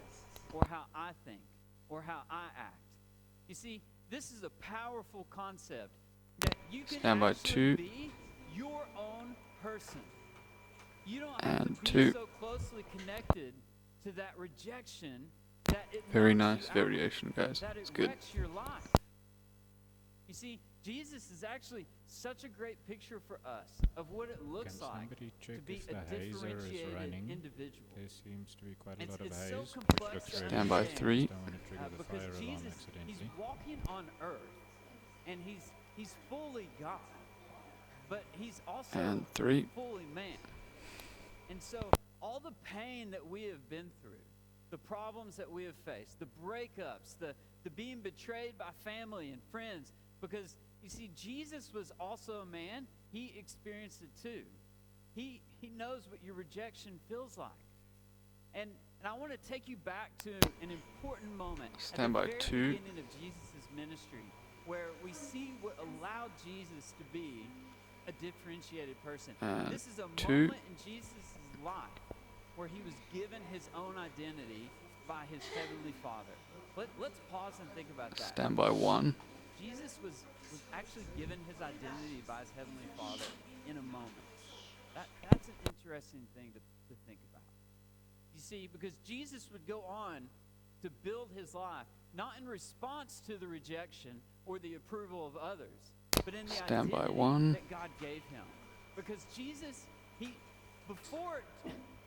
or how I think or how I act. You see, this is a powerful concept that you can Stand by actually two. be your own person. You don't have And to be two. so closely connected to that rejection that it Very knocks nice you out, variation, guys. that It's it good. wrecks your life. You see, Jesus is actually such a great picture for us of what it looks Can like somebody to check be if a the hazer is differentiated running? individual. There seems to be quite a It's- lot of it's haze, so which complex looks to really Stand by understand, three. Don't want to trigger the because fire alarm Jesus, he's accidentally. walking on earth, and he's fully God, but he's also And three. fully man. And so all the pain that we have been through, the problems that we have faced, the breakups, the being betrayed by family and friends, because you see, Jesus was also a man. He experienced it too. He knows what your rejection feels like. And I want to take you back to an important moment Stand at by the very two. beginning of Jesus' ministry, where we see what allowed Jesus to be a differentiated person. And This is a two. moment in Jesus' life where he was given his own identity by his heavenly Father. Let's pause and think about that. Stand by one. Jesus was actually given his identity by his heavenly Father in a moment. That's an interesting thing to think about. You see, because Jesus would go on to build his life, not in response to the rejection or the approval of others, but in the Stand by identity one. that God gave him. Because Jesus,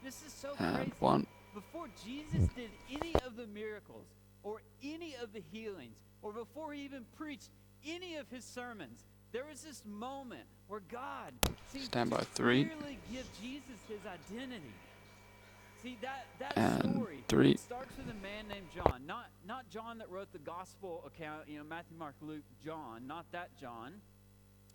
this is so And crazy. one. Before Jesus did any of the miracles or any of the healings, or before he even preached any of his sermons, there was this moment where God seemed Stand to by three. clearly give Jesus his identity. See, that And story three. it starts with a man named John. Not John that wrote the gospel account, Matthew, Mark, Luke, John, not that John,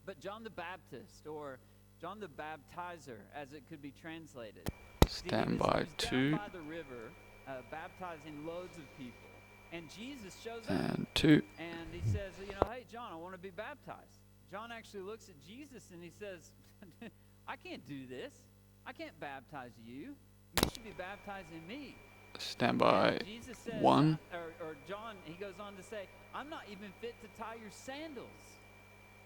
but John the Baptist, or John the Baptizer, as it could be translated. See, Stand he by was two. down by the river, baptizing loads of people. And Jesus shows up. And 2. And he says, you know, hey, John, I want to be baptized. John actually looks at Jesus and he says, I can't do this. I can't baptize you. You should be baptizing me. Standby And Jesus says, 1. or John, he goes on to say, I'm not even fit to tie your sandals.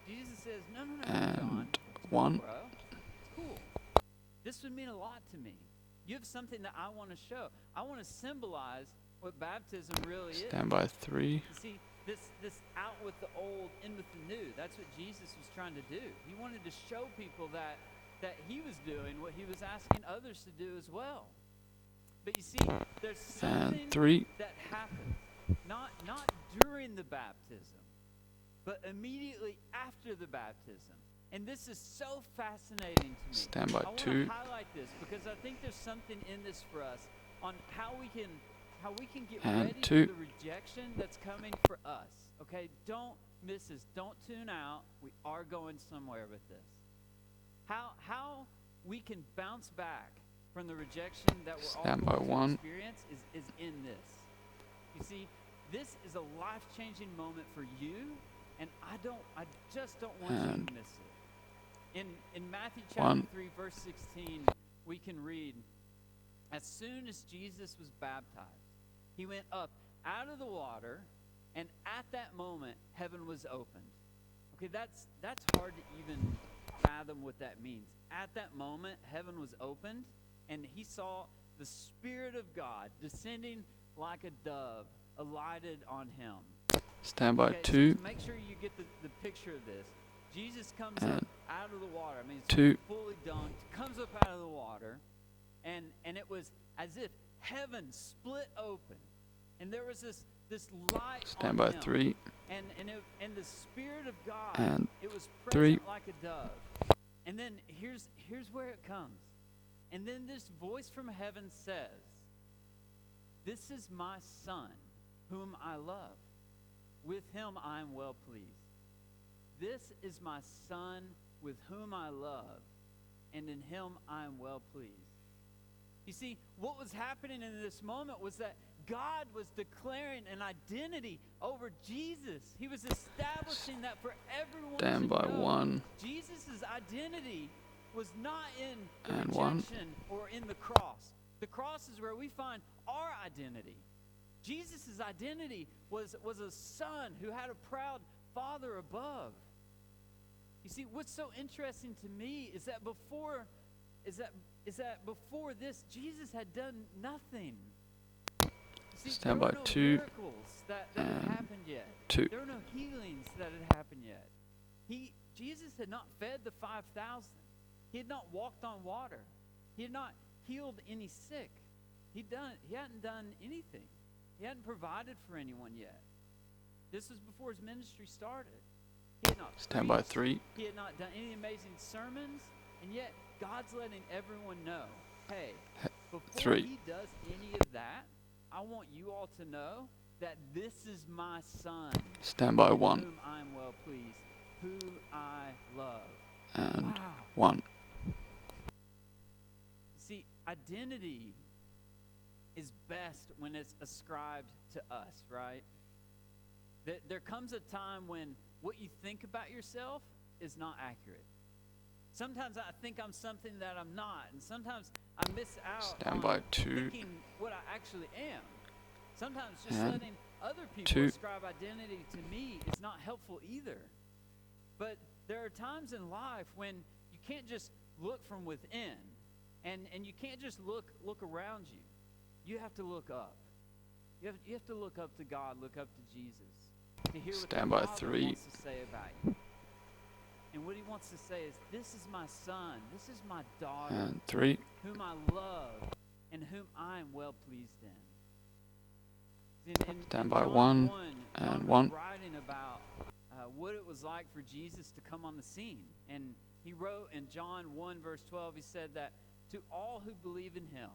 Jesus says, no, John. And 1. Bro, it's cool. This would mean a lot to me. You have something that I want to show. I want to symbolize what baptism really is. Standby 3. You see, this out with the old, in with the new. That's what Jesus was trying to do. He wanted to show people that he was doing what he was asking others to do as well. But you see, there's something And 3. that happens, not during the baptism, but immediately after the baptism. And this is so fascinating to me. Standby I want 2. to highlight this because I think there's something in this for us on how we can get And ready 2. for the rejection that's coming for us. Okay, don't miss this. Don't tune out. We are going somewhere with this. How we can bounce back from the rejection that we're all Standby going to 1. experience is in this. You see, this is a life-changing moment for you, and I just don't want you And to miss it. In Matthew 1. 3, verse 16, we can read, as soon as Jesus was baptized, he went up out of the water, and at that moment, heaven was opened. Okay, that's hard to even fathom what that means. At that moment, heaven was opened, and he saw the Spirit of God descending like a dove, alighted on him. Standby Okay, 2. so make sure you get the picture of this. Jesus comes And up out of the water. I mean, he's 2. fully dunked, comes up out of the water, and it was as if heaven split open, and there was this light Standby on him. 3. And the Spirit of God, And it was 3. present like a dove. And then here's where it comes. And then this voice from heaven says, "This is my Son, whom I love. With him I am well pleased. This is my Son, with whom I love, and in him I am well pleased." You see, what was happening in this moment was that God was declaring an identity over Jesus. He was establishing that for everyone Standby to know. 1. Jesus' identity was not in the And 1. rejection or in the cross. The cross is where we find our identity. Jesus' identity was a son who had a proud father above. You see, what's so interesting to me is that before this, Jesus had done nothing. You see, Standby there were no 2. miracles that had And happened yet. 2. There were no healings that had happened yet. Jesus had not fed the 5,000. He had not walked on water. He had not healed any sick. He hadn't done anything. He hadn't provided for anyone yet. This was before his ministry started. He had not Standby preached. 3. He had not done any amazing sermons, and yet God's letting everyone know, hey, before 3. he does any of that, I want you all to know that this is my son, Standby in 1. whom I am well pleased, who I love. And Wow. 1. See, identity is best when it's ascribed to us, right? There comes a time when what you think about yourself is not accurate. Sometimes I think I'm something that I'm not, and sometimes I miss out Standby on 2. thinking what I actually am. Sometimes just And letting other people 2. ascribe identity to me is not helpful either. But there are times in life when you can't just look from within, and you can't just look around you. You have to look up. You have to look up to God, look up to Jesus, to hear what Standby the Father 3. wants to say about you. And what he wants to say is, this is my son, this is my daughter, And 3. whom I love, and whom I am well pleased in. Standby John 1 John and was 1. writing about what it was like for Jesus to come on the scene. And he wrote in John 1, verse 12, he said that to all who believe in him,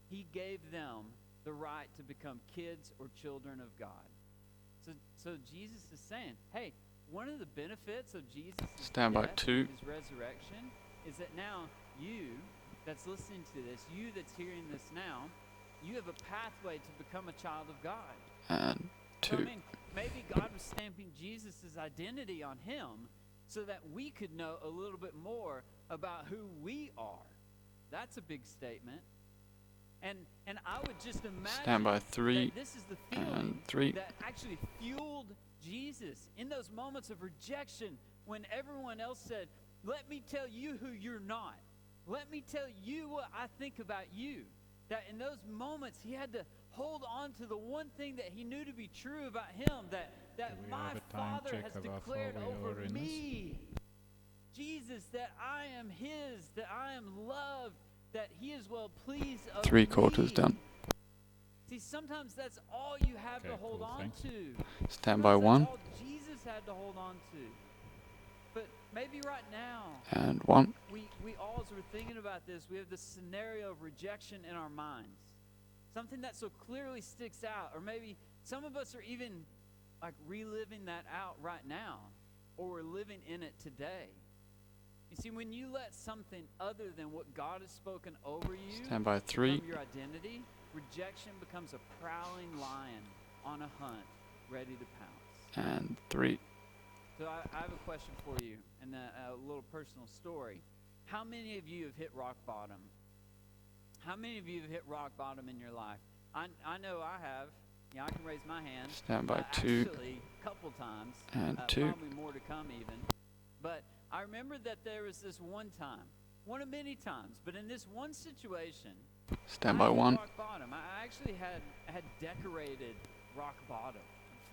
he gave them the right to become kids or children of God. So Jesus is saying, hey, one of the benefits of Jesus' Standby death 2. and his resurrection is that now you that's listening to this, you that's hearing this now, you have a pathway to become a child of God. And So, I 2. mean, maybe God was stamping Jesus' identity on him so that we could know a little bit more about who we are. That's a big statement. And I would just imagine Stand by 3 that this is the feeling and 3. that actually fueled Jesus in those moments of rejection when everyone else said, let me tell you who you're not. Let me tell you what I think about you. That in those moments he had to hold on to the one thing that he knew to be true about him, that Do we my have a time Father check has of how far declared we over are in this? me. Jesus, that I am his, that I am loved, that he is well pleased of 3 quarters me. done. See, sometimes that's all you have to Okay, hold cool, on thanks. to. Stand by Sometimes 1 that's all Jesus had to hold on to. But maybe right now, and 1. we all, as we're thinking about this, we have this scenario of rejection in our minds. Something that so clearly sticks out. Or maybe some of us are even like reliving that out right now. Or we're living in it today. You see, when you let something other than what God has spoken over you Stand by 3 become your identity, rejection becomes a prowling lion on a hunt, ready to pounce. and 3. So I have a question for you, and a little personal story. How many of you have hit rock bottom? How many of you have hit rock bottom in your life? I know I have. Yeah, I can raise my hand. Stand by 2 Actually, a couple times. and 2. Probably more to come even. But I remember that there was this one time, one of many times, but in this one situation, Stand I by hit 1 rock bottom. I actually had decorated rock bottom.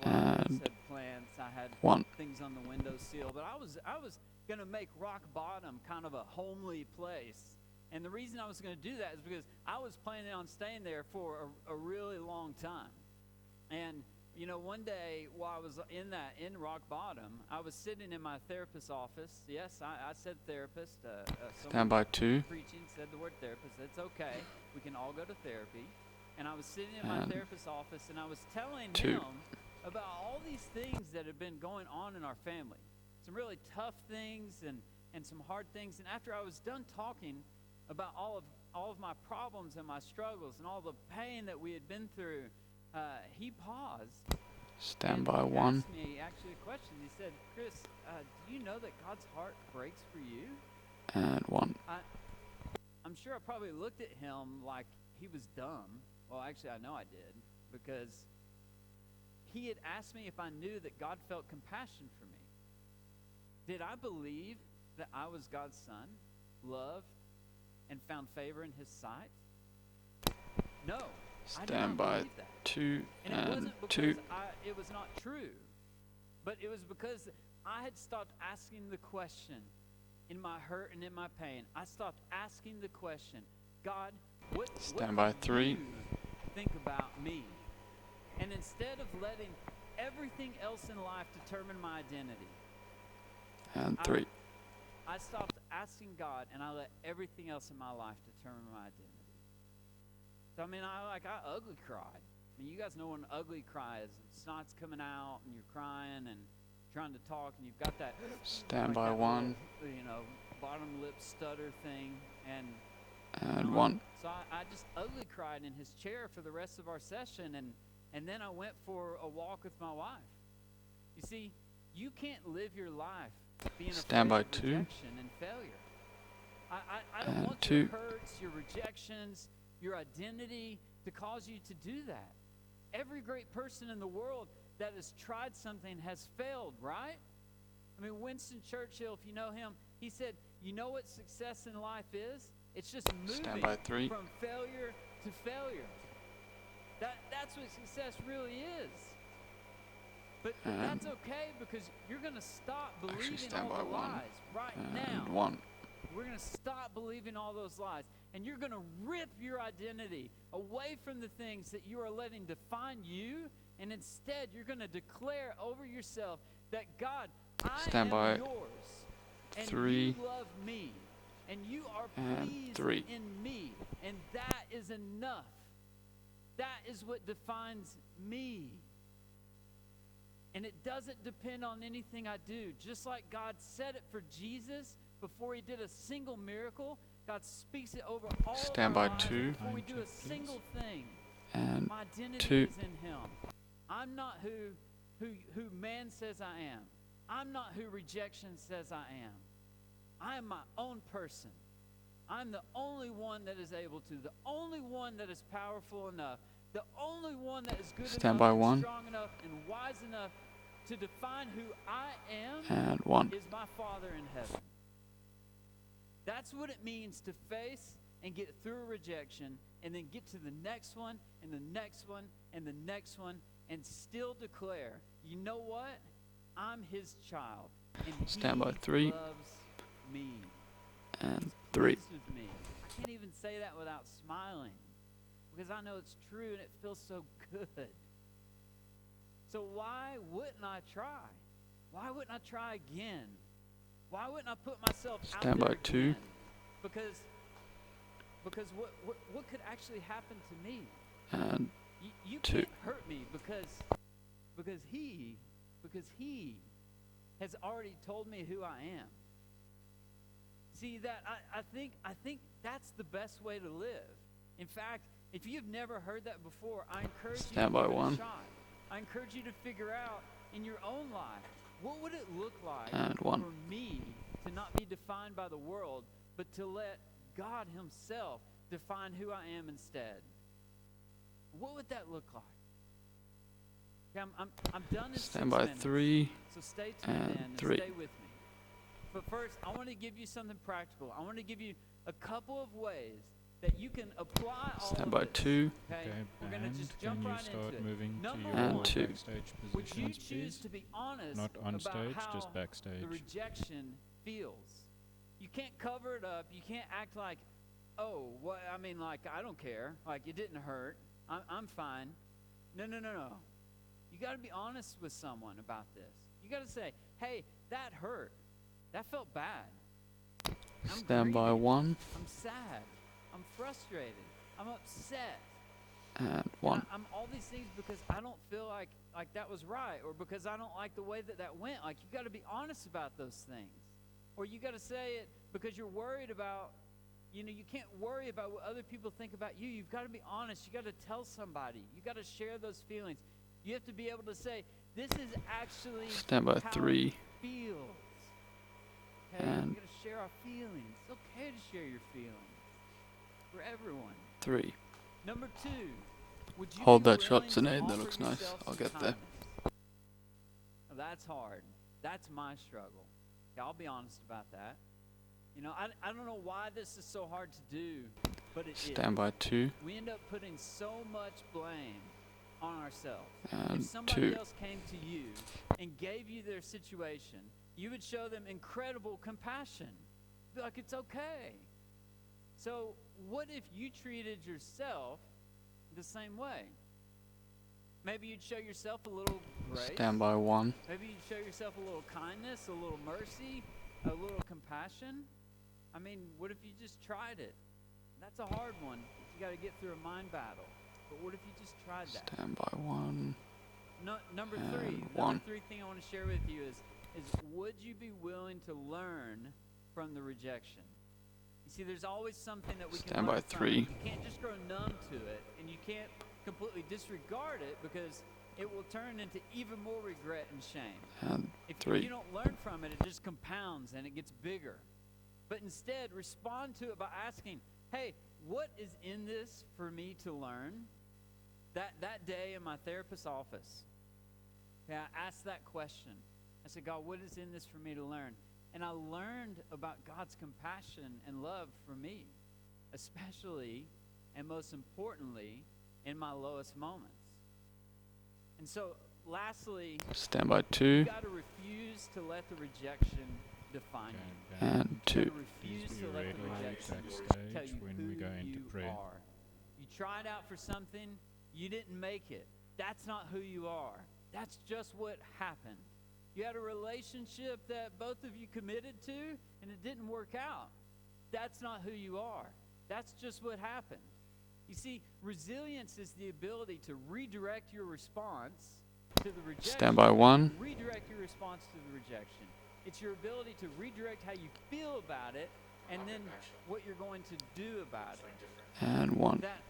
And Had plants. I had 1. things on the windowsill, but I was gonna make rock bottom kind of a homely place. And the reason I was gonna do that is because I was planning on staying there for a really long time. And you know, one day while I was in rock bottom, I was sitting in my therapist's office. Yes, I said therapist. Stand by 2 preaching said the word therapist. That's okay. We can all go to therapy. And I was sitting in my And therapist's office, and I was telling 2. him about all these things that have been going on in our family. Some really tough things and some hard things. And after I was done talking about all of my problems and my struggles and all the pain that we had been through, he paused. Stand and by he 1 asked me actually a question. He said, Chris, do you know that God's heart breaks for you? and 1. I'm sure I probably looked at him like he was dumb. Well, actually, I know I did, because he had asked me if I knew that God felt compassion for me. Did I believe that I was God's son, loved, and found favor in his sight? No, I did Stand not by believe that. 2 And it and wasn't because 2. it was not true, but it was because I had stopped asking the question in my hurt and in my pain. I stopped asking the question, God, what Stand by do 3 you think about me? And instead of letting everything else in life determine my identity, and 3. I stopped asking God, and I let everything else in my life determine my identity. So I mean, I ugly cried. I mean, you guys know what an ugly cry is. Snot's coming out, and you're crying and trying to talk, and you've got that Stand like by that 1 little, bottom lip stutter thing, and and 1. so I just ugly cried in his chair for the rest of our session, and then I went for a walk with my wife. You see, you can't live your life being Stand afraid by of 2 rejection and failure. I don't and want 2. your hurts, your rejections, your identity to cause you to do that. Every great person in the world that has tried something has failed, right? I mean, Winston Churchill, if you know him, he said, you know what success in life is? It's just Stand moving by 3 from failure to failure. That's what success really is. But that's okay, because you're going to stop believing stand all by the 1 lies right and now. 1. We're going to stop believing all those lies. And you're going to rip your identity away from the things that you are letting define you. And instead, you're going to declare over yourself that, God, I Stand by am yours. And 3 you love me. And you are and pleased 3. in me. And that is enough. That is what defines me. And it doesn't depend on anything I do. Just like God said it for Jesus before he did a single miracle. God speaks it over all Stand of our by lives 2. before we do a Please. single thing. And My identity 2. is in him. I'm not who man says I am. I'm not who rejection says I am. I am my own person. I'm the only one that is able to, the only one that is powerful enough, the only one that is good Stand enough by and 1. strong enough and wise enough to define who I am And 1. is my Father in heaven. That's what it means to face and get through a rejection and then get to the next one and the next one and the next one and still declare, you know what? I'm his child. And Stand by he 3. loves me. And He's 3. pleased with me. I can't even say that without smiling because I know it's true and it feels so good. So why wouldn't I try? Why wouldn't I try again? Why wouldn't I put myself out Stand there by 2. again? Because what could actually happen to me? And You 2. can't hurt me because he has already told me who I am. See that I think that's the best way to live. In fact, if you've never heard that before, I encourage you to Stand by give it 1. a shot. I encourage you to figure out in your own life, what would it look like And 1. for me to not be defined by the world, but to let God himself define who I am instead? What would that look like? Okay, I'm done in 6 Stand by minutes, 3. so stay tuned and in and 3. stay with me. But first, I want to give you something practical. I want to give you a couple of ways that you can apply all Stand of by this. 2. Okay, Okay, we're going to and just can jump you right start into it. moving to Number your And one, 2. backstage would you positions, choose please? to be honest Not on about stage, how just backstage. the rejection feels? You can't cover it up. You can't act like, oh, what? I mean, like, I don't care. Like, it didn't hurt. I'm fine. No. You got to be honest with someone about this. You got to say, hey, that hurt. That felt bad. I'm Stand by grieving. 1. I'm sad. I'm frustrated. I'm upset. And 1. I'm all these things because I don't feel like that was right, or because I don't like the way that went. Like, you got to be honest about those things. Or you got to say it because you're worried about, you can't worry about what other people think about you. You've got to be honest. You got to tell somebody. You got to share those feelings. You have to be able to say, this is actually Stand by how 3. it feels. Okay? And You got to share our feelings. It's okay to share your feelings for everyone. 3. Number 2, would you Hold be that shot, willing to Zunaid. That offer looks nice. yourself I'll some get there. kindness? Now, that's hard. That's my struggle. Okay, I'll be honest about that. I don't know why this is so hard to do, but it is. Stand by 2. We end up putting so much blame on ourselves. And if somebody 2. else came to you and gave you their situation, you would show them incredible compassion. Be like, it's okay. So what if you treated yourself the same way? Maybe you'd show yourself a little grace. Stand by 1. Maybe you'd show yourself a little kindness, a little mercy, a little compassion. I mean, what if you just tried it? That's a hard one. You got to get through a mind battle. But what if you just tried that? Stand by 1. No, number And 3. 1. Number 3 thing I want to share with you is would you be willing to learn from the rejection? You see, there's always something that we can Stand learn by from. 3. You can't just grow numb to it, and you can't completely disregard it because it will turn into even more regret and shame. And If 3. you don't learn from it, it just compounds and it gets bigger. But instead, respond to it by asking, hey, what is in this for me to learn? That day in my therapist's office, okay, I asked that question. I said, God, what is in this for me to learn? And I learned about God's compassion and love for me, especially and most importantly, in my lowest moments. And so, lastly, Stand by you 2. got to refuse to let the rejection define you. Okay, And You 2. gotta refuse Please to be let ready the rejection backstage tell you when who we go into you prayer. are. You tried out for something, you didn't make it. That's not who you are. That's just what happened. You had a relationship that both of you committed to, and it didn't work out. That's not who you are. That's just what happened. You see, resilience is the ability to redirect your response to the rejection. Stand by 1. Redirect your response to the rejection. It's your ability to redirect how you feel about it, and then what you're going to do about it. And 1. That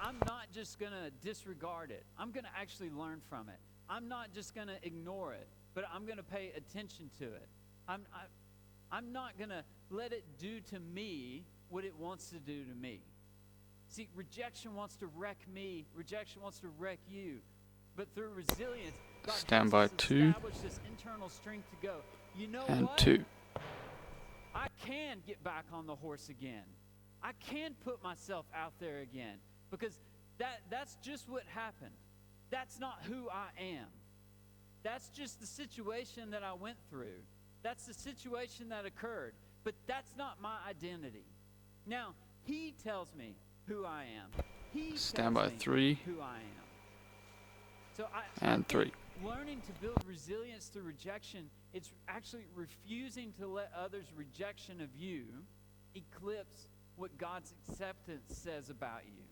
I'm not just gonna disregard it. I'm gonna actually learn from it. I'm not just gonna ignore it, but I'm gonna pay attention to it. I'm not gonna let it do to me what it wants to do to me. See, rejection wants to wreck me. Rejection wants to wreck you. But through resilience, God Stand helps by us 2. establish this internal strength to go, you know And what? 2. I can get back on the horse again. I can put myself out there again. Because that's just what happened. That's not who I am. That's just the situation that I went through. That's the situation that occurred. But that's not my identity. Now, he tells me who I am. He Stand tells by me 3. who I am. So And 3. learning to build resilience through rejection, it's actually refusing to let others' rejection of you eclipse what God's acceptance says about you.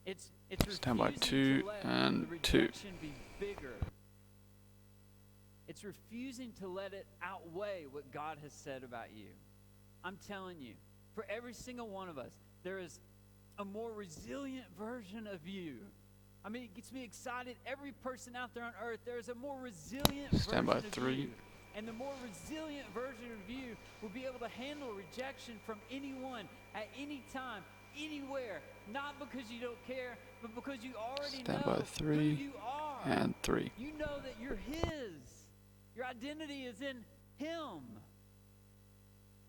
It's Stand by refusing 2 to let and the 2. rejection be bigger. It's refusing to let it outweigh what God has said about you. I'm telling you, for every single one of us, there is a more resilient version of you. I mean, it gets me excited. Every person out there on earth, there is a more resilient Stand by version of 3. you. And the more resilient version of you will be able to handle rejection from anyone at any time, anywhere. Not because you don't care, but because you already Stand know by 3 who you are. And 3. You know that you're His. Your identity is in Him.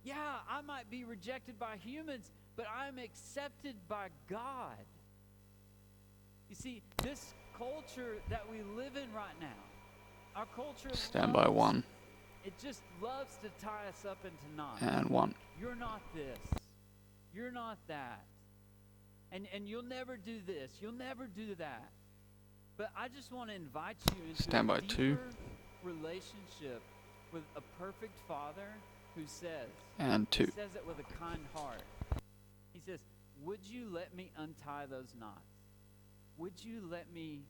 Yeah, I might be rejected by humans, but I'm accepted by God. You see, this culture that we live in right now, our culture Stand by loves- 1. It just loves to tie us up into knots. And 1. You're not this. You're not that. And you'll never do this. You'll never do that. But I just want to invite you into Stand by a 2. deeper relationship with a perfect Father who says, And 2. He says it with a kind heart. He says, would you let me untie those knots? Would you let me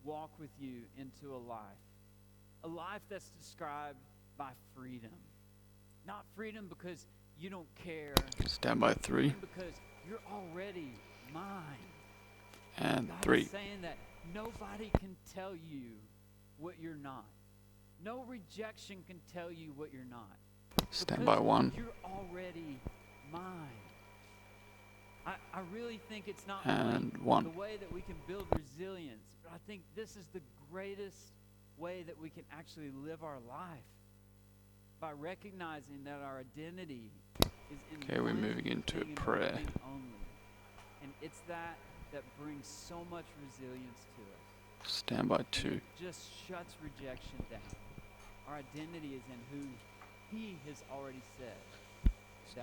walk with you into a life that's described by freedom? Not freedom because you don't care, Stand by 3. freedom because you're already mine. And God 3. is saying that nobody can tell you what you're not. No rejection can tell you what you're not. Stand Because by 1. You're already mine. I really think it's not And only 1. the way that we can build resilience, but I think this is the greatest way that we can actually live our life, by recognizing that our identity is in Okay, we're one moving into thing and prayer. one thing only. And it's that brings so much resilience to us. Stand by And 2. it just shuts rejection down. Our identity is in who He has already said. that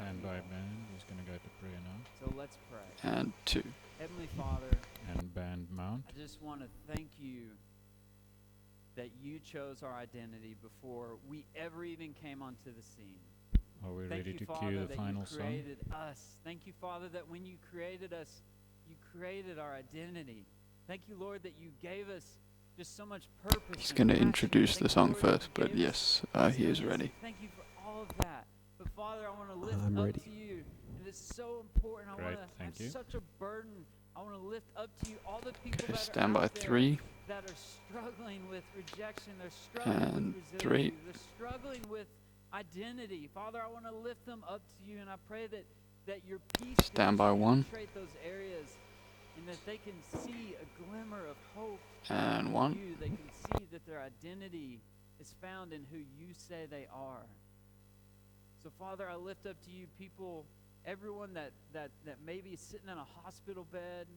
Stand we by, are. band. He's going to go to prayer now. So let's pray. And 2. Heavenly Father, And band mount. I just want to thank you that you chose our identity before we ever even came onto the scene. Are we Thank ready you, to Father, cue the that final you song? created us. Thank you, Father, that when you created us, you created our identity. Thank you, Lord, that you gave us just so much purpose. He's and going to passion. introduce Thank the you, song Lord, that first, you but gave us yes, he is resilience. ready. Thank you for all of that. But Father, I want to lift I'm up ready. to you. And it's so important. I Great, want to thank have you. such a burden. I want to lift up to you all the people Okay, that stand are by out there 3. that are struggling with rejection. They're struggling And with 3. resilience. They're struggling with identity. Father, I want to lift them up to you, and I pray that your peace Stand will by 1. penetrate those areas, and that they can see a glimmer of hope And in 1. you. They can see that their identity is found in who you say they are. So, Father, I lift up to you people, everyone that maybe is sitting in a hospital bed,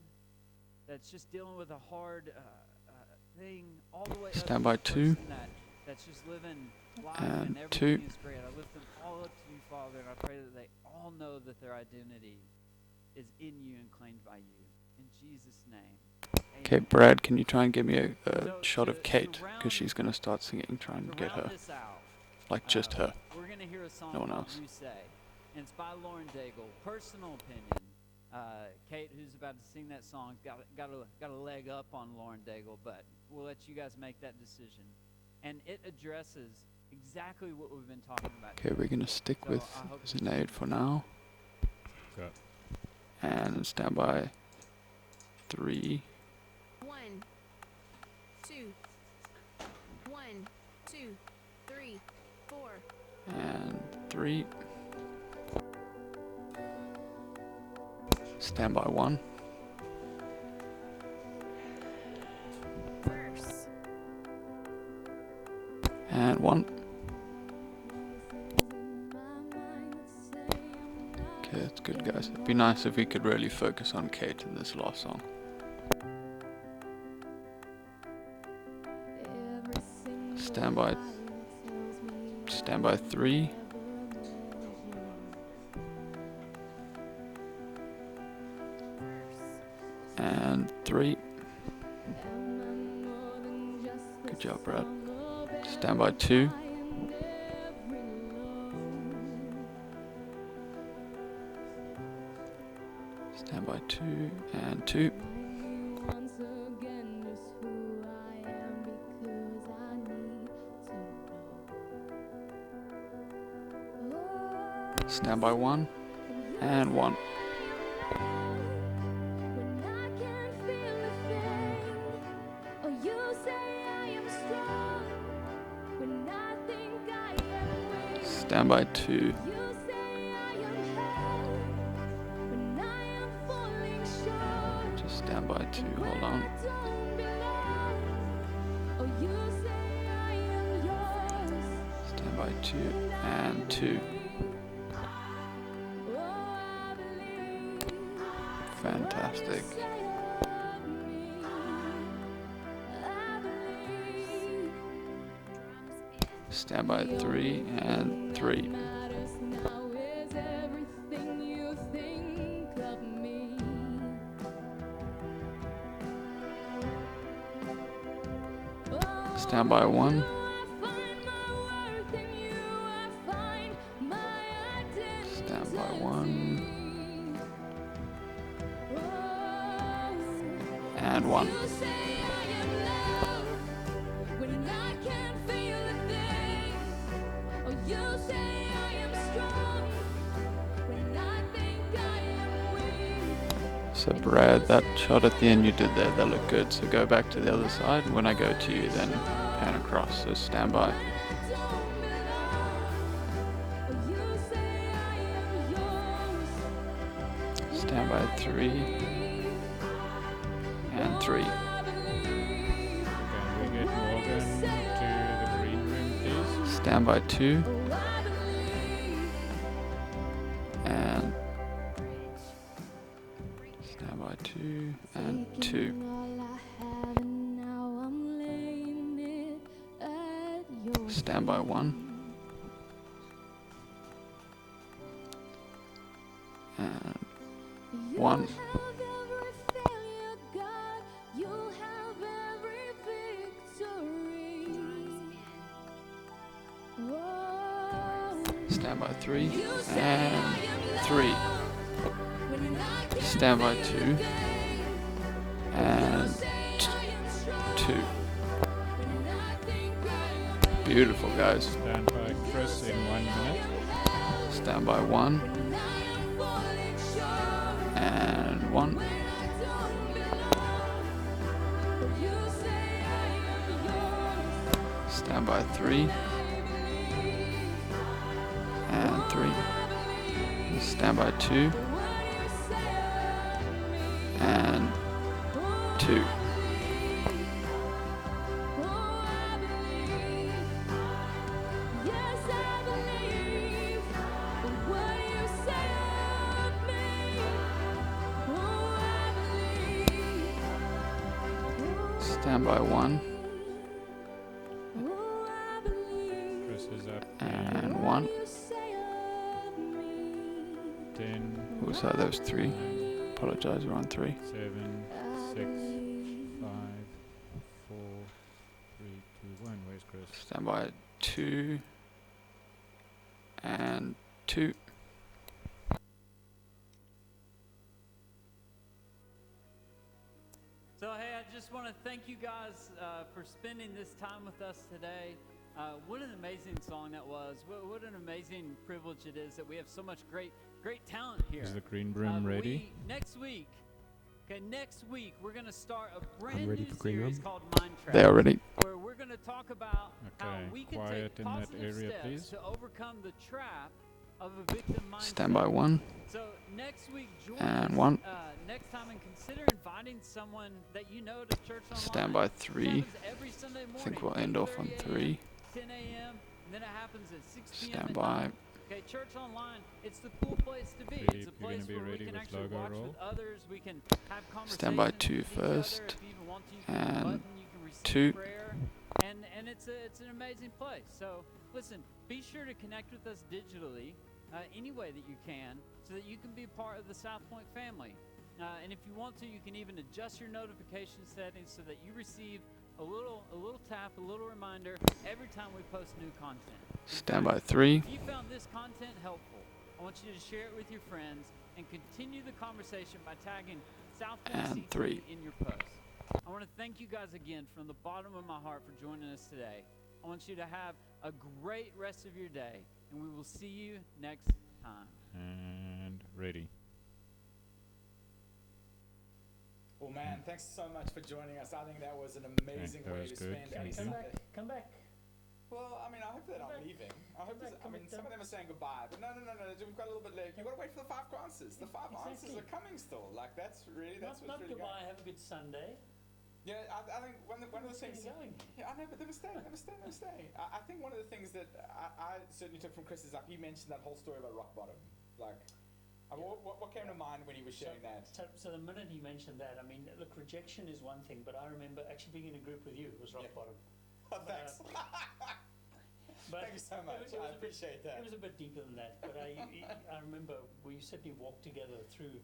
that's just dealing with a hard thing, all the way Stand up by to the 2. person that's just living life And and everything 2. is great. I lift them all up to you, Father, and I pray that they all know that their identity is in you and claimed by you. In Jesus' name. Okay, Amen. Brad, can you try and give me a So shot to- of Kate? to round- Because she's going to start singing. Try and To get round her. this out, Like just her. we're going to hear a song No one called else. You Say. And it's by Lauren Daigle. Personal opinion. Kate, who's about to sing that song, got a leg up on Lauren Daigle, but we'll let you guys make that decision. And it addresses exactly what we've been talking about. Okay, we're gonna stick So with I hope- Zunaid for now. Go. And stand by 3. 1, 2, 1, 2, 3, 4. And 3. Stand by 1. Verse. And 1. Okay, that's good, guys. It'd be nice if we could really focus on Kate in this last song. Stand by 3. And 3. Good job, Brad. Stand by 2. Stand by 2 and 2. Stand by 1 and 1. Stand by 2. Just stand by 2, hold on. Stand by 2 and 2. Fantastic. Stand by 3 and 3. Stand by 1. Stand by 1. And 1. So Brad, that shot at the end you did there, that looked good. So go back to the other side, and when I go to you, then pan across. So stand by. Stand by 3 and 3. Can we get Morgan to the green room, please? Stand by 2 and stand by 2 and 2. Stand by 1 and 1. Stand by 3 and 3. Stand by 2 and 2. Beautiful, guys. Stand by Chris in 1 minute. Stand by 1 and 1. Stand by 3 and 3. Stand by 2 and 2. Stand by 1 Chris is up. and 1. 10, Oh, sorry, that was 3. Apologize, we're on 3. 7, 6, 5, 4, 3, 2, 1. Where's Chris? Stand by 2 and 2. So hey, I just want to thank you guys for spending this time with us today. What an amazing song that was. What an amazing privilege it is that we have so much great talent here. Is the green room ready? Next week, we're going to start a brand ready new for green series room. called Mind Trap. They are ready. Where we're going to talk about how Okay, we can quiet take in that positive area, steps please. to overcome the trap of a victim mindset. Stand by 1 So next week, join and us, 1. Next time, and consider inviting someone that you know to church online. Stand by It 3. happens every Sunday morning. I think we'll end off on 8:30 3. a.m., 10 a.m., and then it happens at 6 p.m. Stand at by. night. Okay, church online, it's the cool place to be. Philippe, It's a you're gonna place be where we ready can with actually logo watch roll? with others. We can have conversations Stand by 2 with each first. other. If you even want to, you can And button, you can receive 2. prayer. And it's an amazing place. So listen, be sure to connect with us digitally any way that you can so that you can be part of the South Point family. And if you want to, you can even adjust your notification settings so that you receive a little tap, a little reminder every time we post new content. Stand by 3. If you found this content helpful, I want you to share it with your friends and continue the conversation by tagging South Point And CT 3. in your post. I want to thank you guys again from the bottom of my heart for joining us today. I want you to have a great rest of your day, and we will see you next time. And ready. Well, man, thanks so much for joining us. I think that was an amazing that way was to good. spend Thank a you. Sunday. Come back. Well, I mean, I hope they're not Come back. leaving. I hope. Come back, I come mean, back, some of them are saying goodbye, but no. We've got a little bit left. You've got to wait for the 5 answers. The 5 answers Exactly. are coming still. Like that's Not what's really goodbye. going. Have a good Sunday. Yeah, I think one of the What's things. really going? Yeah, I know, but they're gonna stay. I think one of the things that I certainly took from Chris is like he mentioned that whole story about rock bottom. Like, what came to mind when he was sharing that? So the minute he mentioned that, I mean, look, rejection is one thing, but I remember actually being in a group with you. It was rock Yeah. bottom. Oh, thanks. But Thank you so much. It was I appreciate that. It was a bit deeper than that, but I remember we certainly walked together through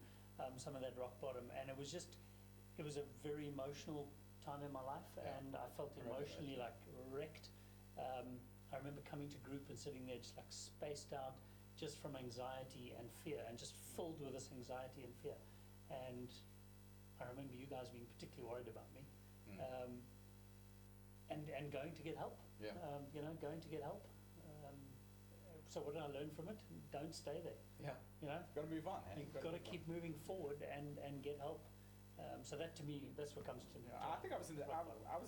some of that rock bottom, and it was a very emotional time in my life, Yeah. and I felt emotionally like wrecked. I remember coming to group and sitting there just like spaced out, just from anxiety and fear, and just filled with this anxiety and fear. And I remember you guys being particularly worried about me, and going to get help. Yeah. Going to get help. So what did I learn from it? Don't stay there. Yeah. You know, Got to move on. you've got to keep moving forward and get help. So that to me, that's what comes to me. I think I was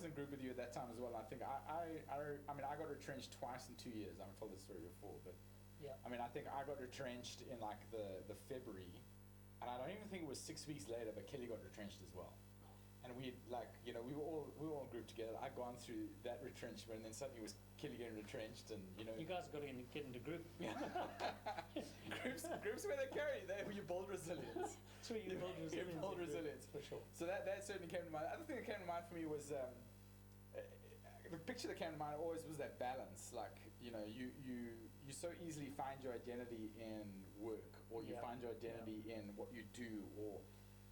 in group with you at that time as well. I think I mean I got retrenched twice in 2 years. I've told this story before, but Yeah. I mean I think I got retrenched in like the February, and I don't even think it was 6 weeks later, but Kelly got retrenched as well. And we we were all in group together. I'd gone through that retrenchment, and then suddenly it was Kelly getting retrenched, and You guys got to get into group. groups where they carry, where you build resilience. That's where you build resilience. You build in group, resilience. for sure. So that certainly came to mind. The other thing that came to mind for me was the picture that came to mind always was that balance. Like you so easily find your identity in work, or you Yeah. find your identity in what you do, or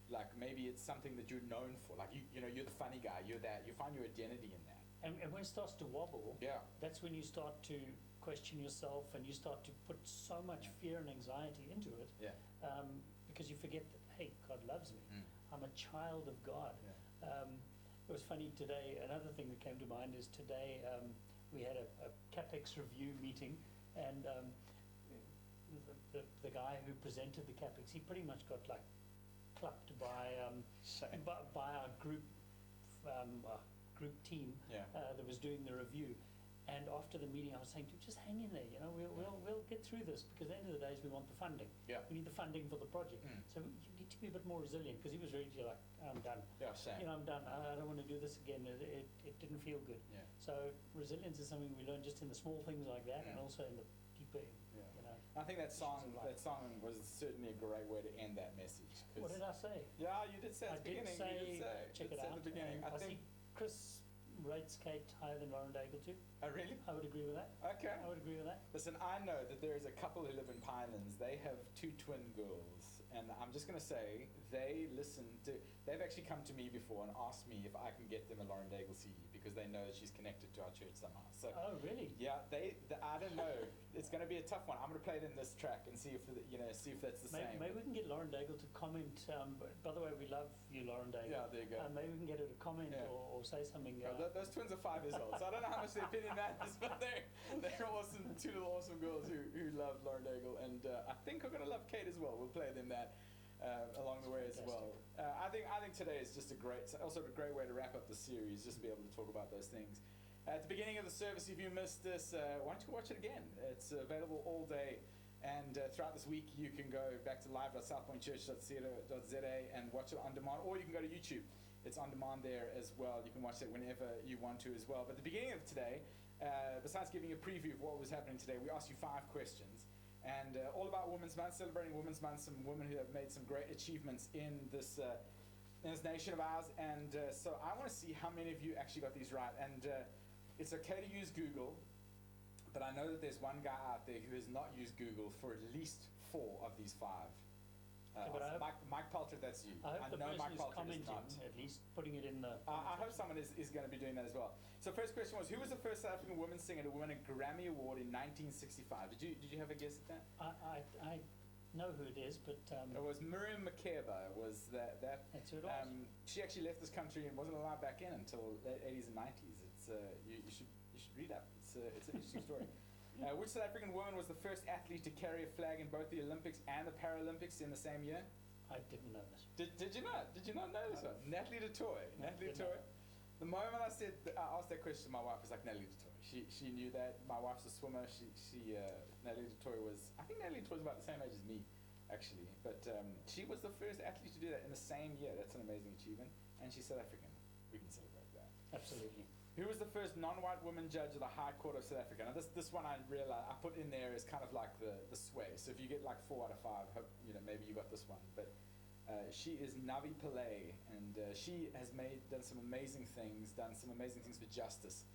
like maybe it's something that you're known for. Like you're the funny guy. You're that. You find your identity in that. And when it starts to wobble, Yeah. that's when you start to question yourself, and you start to put so much fear and anxiety into it, Yeah. because you forget that, hey, God loves me. I'm a child of God. Yeah. It was funny today. Another thing that came to mind is today we had a CapEx review meeting, and the guy who presented the CapEx, he pretty much got like clapped by our group team Yeah. that was doing the review. And after the meeting, I was saying, dude, just hang in there. We'll get through this, because at the end of the day, we want the funding. Yeah. We need the funding for the project. So you need to be a bit more resilient, because he was ready to like, I'm done. Yeah. Same. I'm done. I don't want to do this again. It didn't feel good. Yeah. So resilience is something we learn just in the small things like that, and also in the deeper. Yeah. I think that song was certainly a great way to end that message. What did I say? Yeah, you did say at the beginning. You did say. Check You it did say out. at the beginning. I see think. Chris rates Kate higher than Lauren Daigle too. Oh, really? I would agree with that. Okay. I would agree with that. Listen, I know that there is a couple who live in Pinelands. They have 2 twin girls, and I'm just going to say they they've actually come to me before and asked me if I can get them a Lauren Daigle CD because they know she's connected to our church somehow. So Oh, really? yeah, I don't know. It's going to be a tough one. I'm going to play them this track and see if see if that's the same. Maybe we can get Lauren Daigle to comment. By the way, we love you, Lauren Daigle. Yeah, there you go. Maybe we can get her to comment or say something. Those twins are 5 years old, so I don't know how much their opinion matters, but they're awesome, two little awesome girls who love Lauren Daigle, and I think are going to love Kate as well. We'll play them that along the way as well. I think today is just a great way to wrap up the series, just to be able to talk about those things. At the beginning of the service, if you missed this, why don't you watch it again? It's available all day, and throughout this week you can go back to live.southpointchurch.co.za and watch it on demand, or you can go to YouTube. It's on demand there as well. You can watch it whenever you want to as well. But at the beginning of today, besides giving a preview of what was happening today, we asked you 5 questions. And all about Women's Month, celebrating Women's Month, some women who have made some great achievements in this nation of ours. And so I want to see how many of you actually got these right. And it's okay to use Google, but I know that there's one guy out there who has not used Google for at least 4 of these 5. Mike Palter, that's you. I hope the know person Mike who's Palter is commenting, not. at least putting it in the... I hope someone is going to be doing that as well. So first question was, who was the first South African woman singer to win a Grammy Award in 1965? Did you have a guess at that? I know who it is, but... it was Miriam Makeba was that. That's who it was. She actually left this country and wasn't allowed back in until the 80s and 90s. It's you should read up. It's an interesting story. Which South African woman was the first athlete to carry a flag in both the Olympics and the Paralympics in the same year? I didn't know this. Did you not? Did you not know this one? Natalie du Toit. Natalie du Toit. The moment I asked that question, my wife was like, Natalie du Toit. She knew that. My wife's a swimmer. Natalie du Toit was, I think Natalie du Toit was about the same age as me, actually. But she was the first athlete to do that in the same year. That's an amazing achievement. And she's South African. We can celebrate that. Absolutely. Who was the first non-white woman judge of the High Court of South Africa? Now this one I realize I put in there as kind of like the sway. So if you get like 4 out of 5, hope, maybe you got this one. But she is Navi Pillay, and she has done some amazing things for justice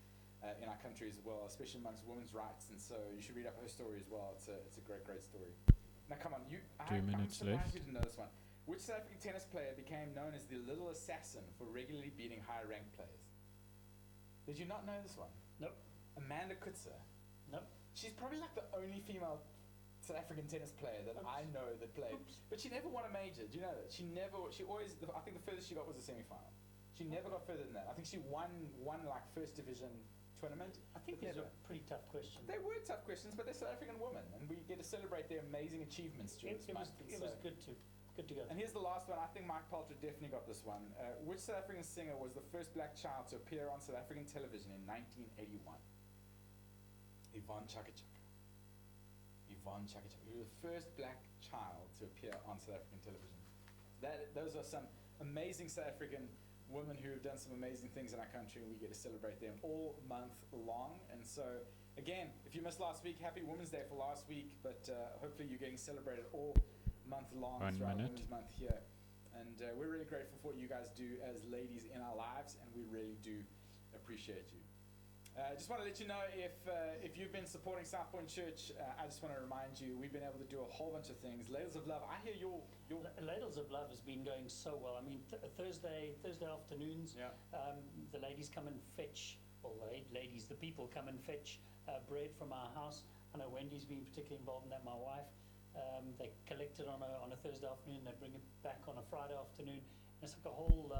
in our country as well, especially amongst women's rights. And so you should read up her story as well. It's a great story. Now come on, 2 minutes I'm surprised left. you didn't know this one. Which South African tennis player became known as the Little Assassin for regularly beating high-ranked players? Did you not know this one? Nope. Amanda Kutzer. Nope. She's probably like the only female South African tennis player that I know that played. But she never won a major. Do you know that? I think the furthest she got was a semi-final. She never got further than that. I think she won like first division tournament. I think these are pretty tough questions. They were tough questions, but they're South African women, and we get to celebrate their amazing achievements during this month. It was good to go. And here's the last one. I think Mike Palter definitely got this one. Which South African singer was the first black child to appear on South African television in 1981? Yvonne Chaka Chaka. Yvonne Chaka Chaka. She was the first black child to appear on South African television. Those are some amazing South African women who have done some amazing things in our country, and we get to celebrate them all month long. And so, again, if you missed last week, happy Women's Day for last week, but hopefully you're getting celebrated all month long throughout Women's Month here. And we're really grateful for what you guys do as ladies in our lives, and we really do appreciate you. Just want to let you know, if you've been supporting South Point Church, I just want to remind you, we've been able to do a whole bunch of things. Ladles of Love, I hear your Ladles of Love has been going so well. I mean, Thursday afternoons, the ladies come and fetch, the people come and fetch bread from our house. I know Wendy's been particularly involved in that, my wife. They collect it on a Thursday afternoon, they bring it back on a Friday afternoon. And it's like a whole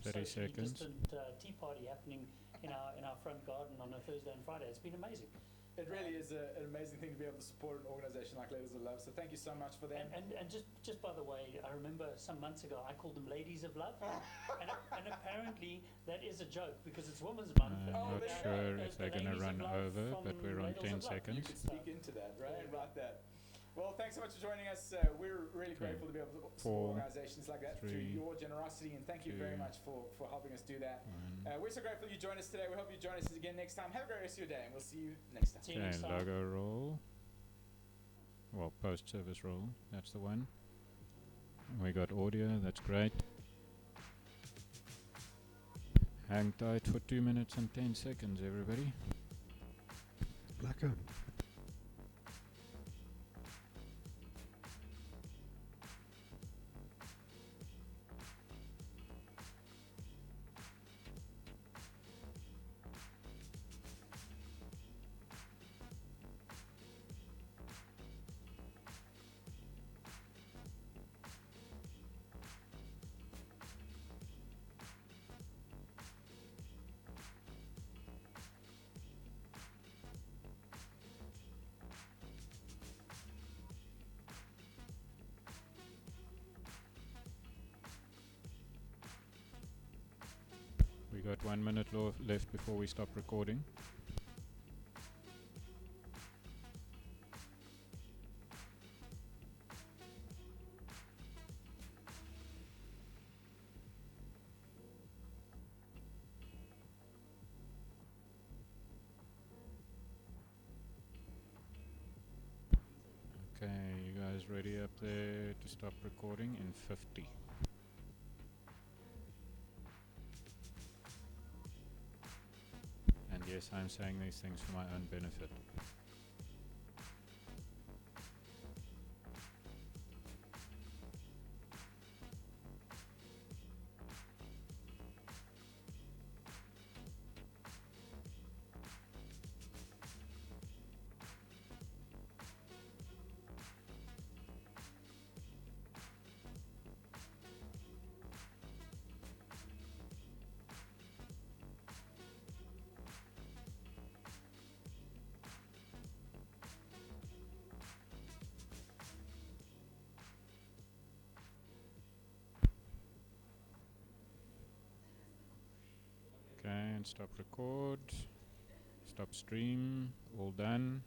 30 socially seconds. distant tea party happening in our front garden on a Thursday and Friday. It's been amazing. It really is an amazing thing to be able to support an organisation like Ladies of Love. So thank you so much for that. And just by the way, I remember some months ago I called them Ladies of Love, and apparently that is a joke because it's Women's Month. I'm not sure if they're going to run over, but we're on 10 seconds. You could speak into that, right? About that. Well, thanks so much for joining us. We're really grateful to be able to support organizations like that through your generosity, and thank you very much for helping us do that. We're so grateful you joined us today. We hope you join us again next time. Have a great rest of your day, and we'll see you next time. Okay, logo roll. Well, post-service roll. That's the one. We got audio. That's great. Hang tight for 2 minutes and 10 seconds, everybody. Lekker. got 1 minute left before we stop recording. Okay, you guys ready up there to stop recording in 50? And yes, I'm saying these things for my own benefit. Okay, and stop record, stop stream, all done.